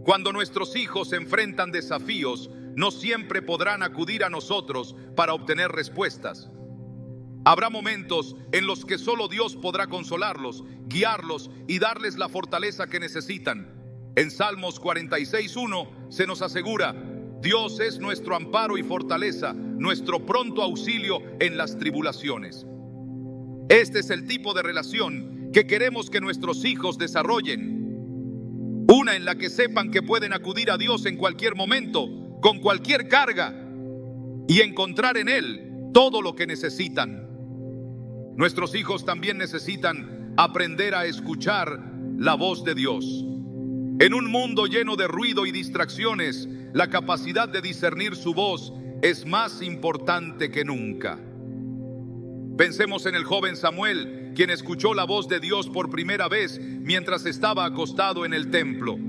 Cuando nuestros hijos enfrentan desafíos, no siempre podrán acudir a nosotros para obtener respuestas. Habrá momentos en los que solo Dios podrá consolarlos, guiarlos y darles la fortaleza que necesitan. En Salmos 46:1 se nos asegura: Dios es nuestro amparo y fortaleza, nuestro pronto auxilio en las tribulaciones. Este es el tipo de relación que queremos que nuestros hijos desarrollen. Una en la que sepan que pueden acudir a Dios en cualquier momento, con cualquier carga, y encontrar en Él todo lo que necesitan. Nuestros hijos también necesitan aprender a escuchar la voz de Dios. En un mundo lleno de ruido y distracciones, la capacidad de discernir su voz es más importante que nunca. Pensemos en el joven Samuel, quien escuchó la voz de Dios por primera vez mientras estaba acostado en el templo.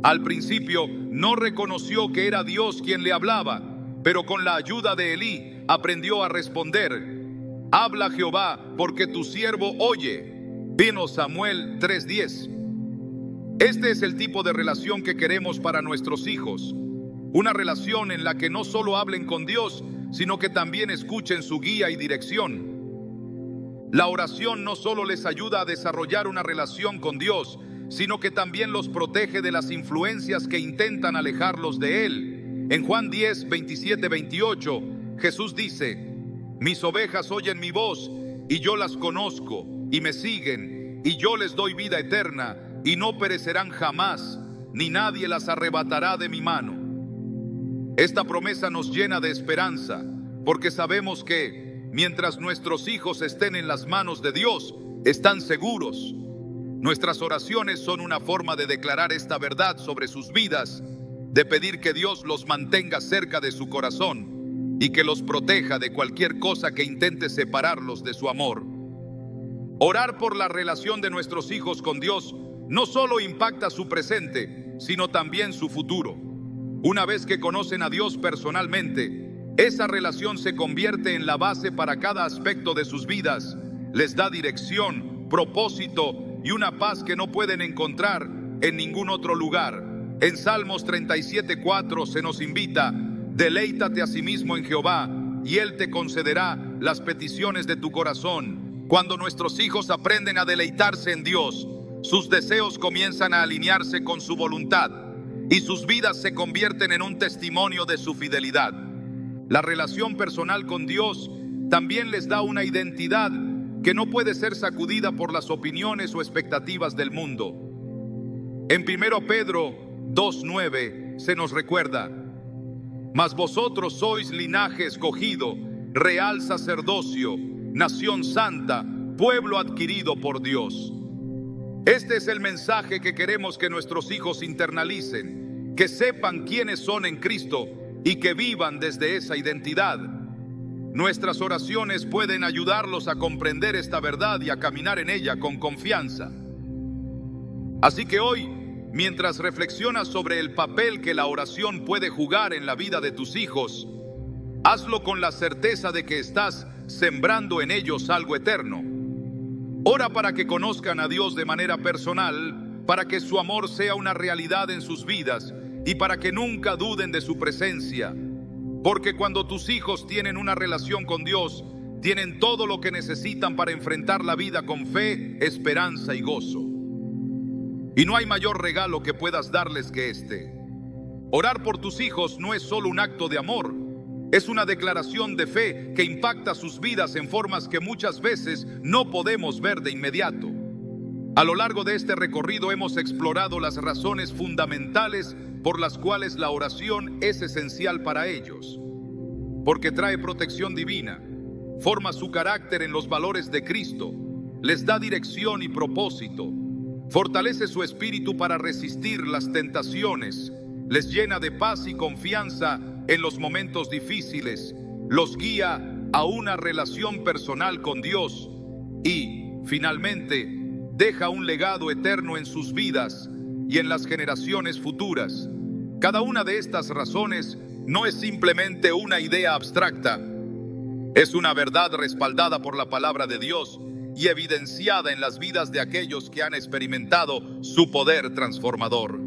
Al principio no reconoció que era Dios quien le hablaba, pero con la ayuda de Elí aprendió a responder: habla Jehová, porque tu siervo oye. 1 Samuel 3:10. Este es el tipo de relación que queremos para nuestros hijos. Una relación en la que no solo hablen con Dios, sino que también escuchen su guía y dirección. La oración no solo les ayuda a desarrollar una relación con Dios, sino que también los protege de las influencias que intentan alejarlos de Él. En Juan 10, 27, 28, Jesús dice: mis ovejas oyen mi voz, y yo las conozco, y me siguen, y yo les doy vida eterna, y no perecerán jamás, ni nadie las arrebatará de mi mano. Esta promesa nos llena de esperanza, porque sabemos que, mientras nuestros hijos estén en las manos de Dios, están seguros. Nuestras oraciones son una forma de declarar esta verdad sobre sus vidas, de pedir que Dios los mantenga cerca de su corazón y que los proteja de cualquier cosa que intente separarlos de su amor. Orar por la relación de nuestros hijos con Dios no solo impacta su presente, sino también su futuro. Una vez que conocen a Dios personalmente, esa relación se convierte en la base para cada aspecto de sus vidas. Les da dirección, propósito y una paz que no pueden encontrar en ningún otro lugar. En Salmos 37:4 se nos invita: deleítate a sí mismo en Jehová, y Él te concederá las peticiones de tu corazón. Cuando nuestros hijos aprenden a deleitarse en Dios, sus deseos comienzan a alinearse con su voluntad, y sus vidas se convierten en un testimonio de su fidelidad. La relación personal con Dios también les da una identidad que no puede ser sacudida por las opiniones o expectativas del mundo. En 1 Pedro 2:9 se nos recuerda: mas vosotros sois linaje escogido, real sacerdocio, nación santa, pueblo adquirido por Dios. Este es el mensaje que queremos que nuestros hijos internalicen, que sepan quiénes son en Cristo y que vivan desde esa identidad. Nuestras oraciones pueden ayudarlos a comprender esta verdad y a caminar en ella con confianza. Así que hoy mientras reflexionas sobre el papel que la oración puede jugar en la vida de tus hijos, hazlo con la certeza de que estás sembrando en ellos algo eterno. Ora para que conozcan a Dios de manera personal, para que su amor sea una realidad en sus vidas y para que nunca duden de su presencia. Porque cuando tus hijos tienen una relación con Dios, tienen todo lo que necesitan para enfrentar la vida con fe, esperanza y gozo. Y no hay mayor regalo que puedas darles que este. Orar por tus hijos no es solo un acto de amor, es una declaración de fe que impacta sus vidas en formas que muchas veces no podemos ver de inmediato. A lo largo de este recorrido hemos explorado las razones fundamentales por las cuales la oración es esencial para ellos. Porque trae protección divina, forma su carácter en los valores de Cristo, les da dirección y propósito, fortalece su espíritu para resistir las tentaciones, les llena de paz y confianza en los momentos difíciles, los guía a una relación personal con Dios y, finalmente, deja un legado eterno en sus vidas y en las generaciones futuras. Cada una de estas razones no es simplemente una idea abstracta, es una verdad respaldada por la palabra de Dios y evidenciada en las vidas de aquellos que han experimentado su poder transformador.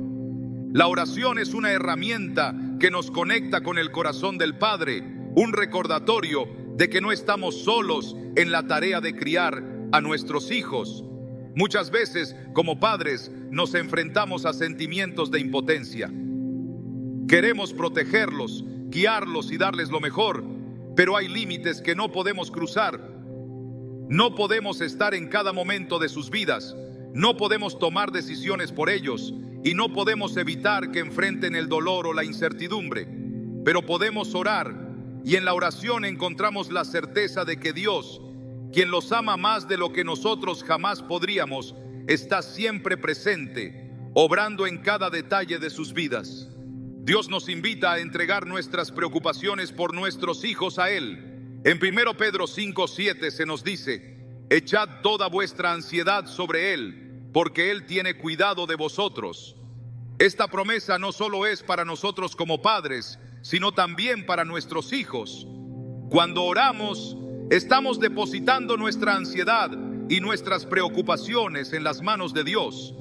La oración es una herramienta que nos conecta con el corazón del Padre, un recordatorio de que no estamos solos en la tarea de criar a nuestros hijos. Muchas veces, como padres, nos enfrentamos a sentimientos de impotencia. Queremos protegerlos, guiarlos y darles lo mejor, pero hay límites que no podemos cruzar. No podemos estar en cada momento de sus vidas, no podemos tomar decisiones por ellos y no podemos evitar que enfrenten el dolor o la incertidumbre, pero podemos orar y en la oración encontramos la certeza de que Dios, quien los ama más de lo que nosotros jamás podríamos, está siempre presente, obrando en cada detalle de sus vidas. Dios nos invita a entregar nuestras preocupaciones por nuestros hijos a Él. En 1 Pedro 5:7 se nos dice: echad toda vuestra ansiedad sobre Él, porque Él tiene cuidado de vosotros. Esta promesa no solo es para nosotros como padres, sino también para nuestros hijos. Cuando oramos, estamos depositando nuestra ansiedad y nuestras preocupaciones en las manos de Dios,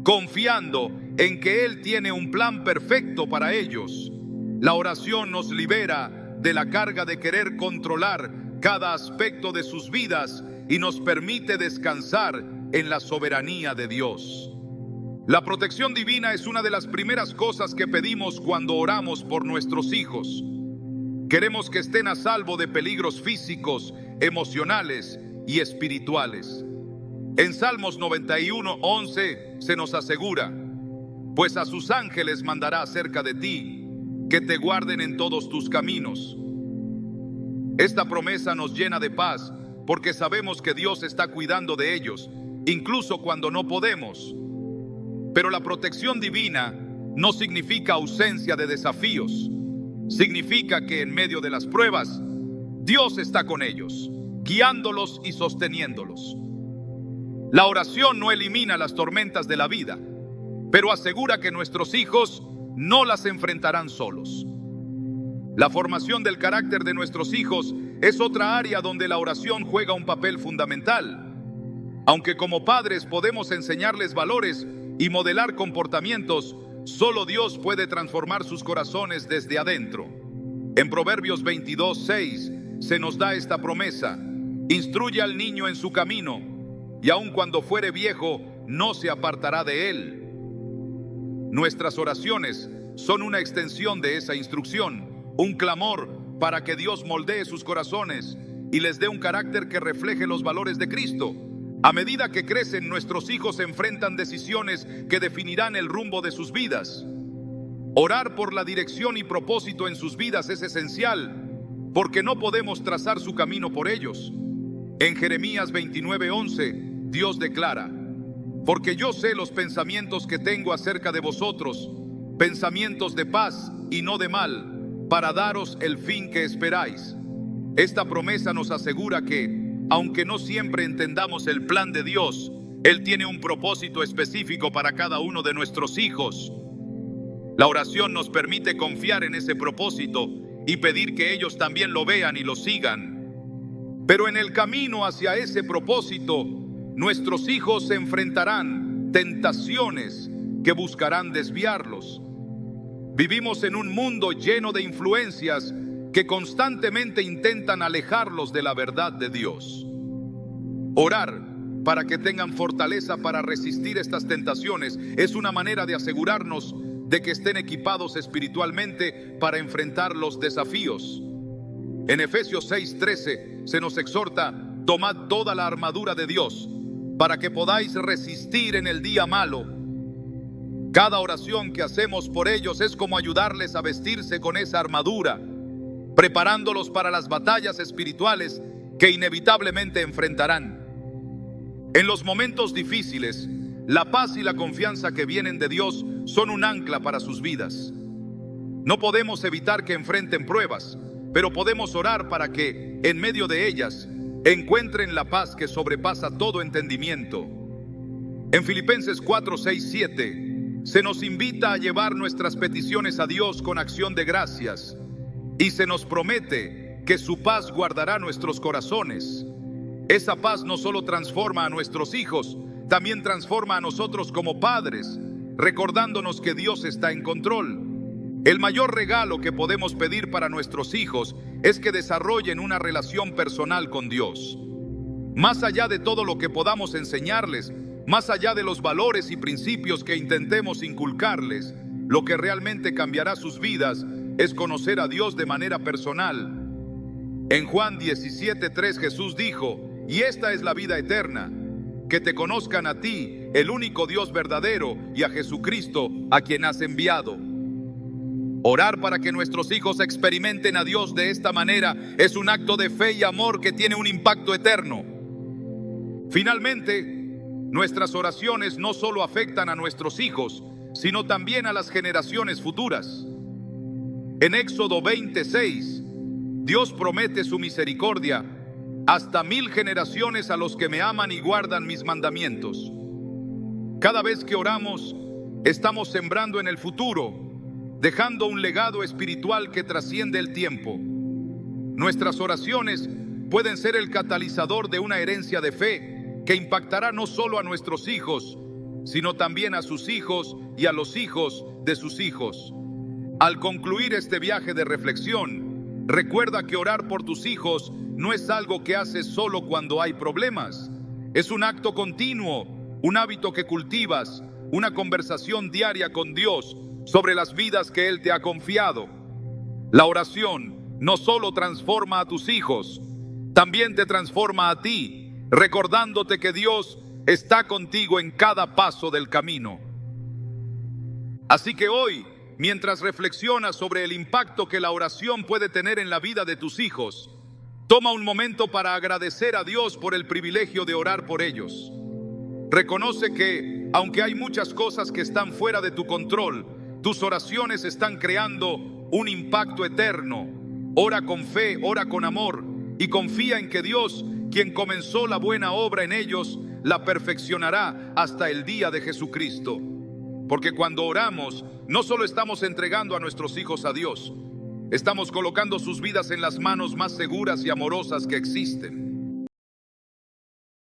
confiando en que Él tiene un plan perfecto para ellos. La oración nos libera de la carga de querer controlar cada aspecto de sus vidas y nos permite descansar en la soberanía de Dios. La protección divina es una de las primeras cosas que pedimos cuando oramos por nuestros hijos. Queremos que estén a salvo de peligros físicos, emocionales y espirituales. En Salmos 91:11 se nos asegura: pues a sus ángeles mandará acerca de ti, que te guarden en todos tus caminos. Esta promesa nos llena de paz, porque sabemos que Dios está cuidando de ellos, incluso cuando no podemos. Pero la protección divina no significa ausencia de desafíos. Significa que en medio de las pruebas, Dios está con ellos, guiándolos y sosteniéndolos. La oración no elimina las tormentas de la vida, pero asegura que nuestros hijos no las enfrentarán solos. La formación del carácter de nuestros hijos es otra área donde la oración juega un papel fundamental. Aunque como padres podemos enseñarles valores y modelar comportamientos, solo Dios puede transformar sus corazones desde adentro. En Proverbios 22:6 se nos da esta promesa: instruye al niño en su camino, y aun cuando fuere viejo, no se apartará de él. Nuestras oraciones son una extensión de esa instrucción, un clamor para que Dios moldee sus corazones y les dé un carácter que refleje los valores de Cristo. A medida que crecen, nuestros hijos enfrentan decisiones que definirán el rumbo de sus vidas. Orar por la dirección y propósito en sus vidas es esencial, porque no podemos trazar su camino por ellos. En Jeremías 29:11, Dios declara: porque yo sé los pensamientos que tengo acerca de vosotros, pensamientos de paz y no de mal, para daros el fin que esperáis. Esta promesa nos asegura que, aunque no siempre entendamos el plan de Dios, Él tiene un propósito específico para cada uno de nuestros hijos. La oración nos permite confiar en ese propósito y pedir que ellos también lo vean y lo sigan. Pero en el camino hacia ese propósito, nuestros hijos se enfrentarán tentaciones que buscarán desviarlos. Vivimos en un mundo lleno de influencias que constantemente intentan alejarlos de la verdad de Dios. Orar para que tengan fortaleza para resistir estas tentaciones es una manera de asegurarnos de que estén equipados espiritualmente para enfrentar los desafíos. En Efesios 6:13 se nos exhorta: tomad toda la armadura de Dios para que podáis resistir en el día malo. Cada oración que hacemos por ellos es como ayudarles a vestirse con esa armadura, preparándolos para las batallas espirituales que inevitablemente enfrentarán. En los momentos difíciles, la paz y la confianza que vienen de Dios son un ancla para sus vidas. No podemos evitar que enfrenten pruebas, pero podemos orar para que, en medio de ellas, encuentren la paz que sobrepasa todo entendimiento. En Filipenses 4:6-7 se nos invita a llevar nuestras peticiones a Dios con acción de gracias, y se nos promete que su paz guardará nuestros corazones. Esa paz no solo transforma a nuestros hijos, también transforma a nosotros como padres, recordándonos que Dios está en control. El mayor regalo que podemos pedir para nuestros hijos es que desarrollen una relación personal con Dios. Más allá de todo lo que podamos enseñarles, más allá de los valores y principios que intentemos inculcarles, lo que realmente cambiará sus vidas es conocer a Dios de manera personal. En Juan 17:3 Jesús dijo: y esta es la vida eterna, que te conozcan a ti, el único Dios verdadero, y a Jesucristo, a quien has enviado. Orar para que nuestros hijos experimenten a Dios de esta manera es un acto de fe y amor que tiene un impacto eterno. Finalmente, nuestras oraciones no solo afectan a nuestros hijos, sino también a las generaciones futuras. En Éxodo 20:6, Dios promete su misericordia hasta 1000 generaciones a los que me aman y guardan mis mandamientos. Cada vez que oramos, estamos sembrando en el futuro, dejando un legado espiritual que trasciende el tiempo. Nuestras oraciones pueden ser el catalizador de una herencia de fe que impactará no solo a nuestros hijos, sino también a sus hijos y a los hijos de sus hijos. Al concluir este viaje de reflexión, recuerda que orar por tus hijos no es algo que haces solo cuando hay problemas. Es un acto continuo, un hábito que cultivas, una conversación diaria con Dios sobre las vidas que Él te ha confiado. La oración no solo transforma a tus hijos, también te transforma a ti, recordándote que Dios está contigo en cada paso del camino. Así que hoy, mientras reflexionas sobre el impacto que la oración puede tener en la vida de tus hijos, toma un momento para agradecer a Dios por el privilegio de orar por ellos. Reconoce que, aunque hay muchas cosas que están fuera de tu control, tus oraciones están creando un impacto eterno. Ora con fe, ora con amor y confía en que Dios, quien comenzó la buena obra en ellos, la perfeccionará hasta el día de Jesucristo. Porque cuando oramos, no solo estamos entregando a nuestros hijos a Dios, estamos colocando sus vidas en las manos más seguras y amorosas que existen.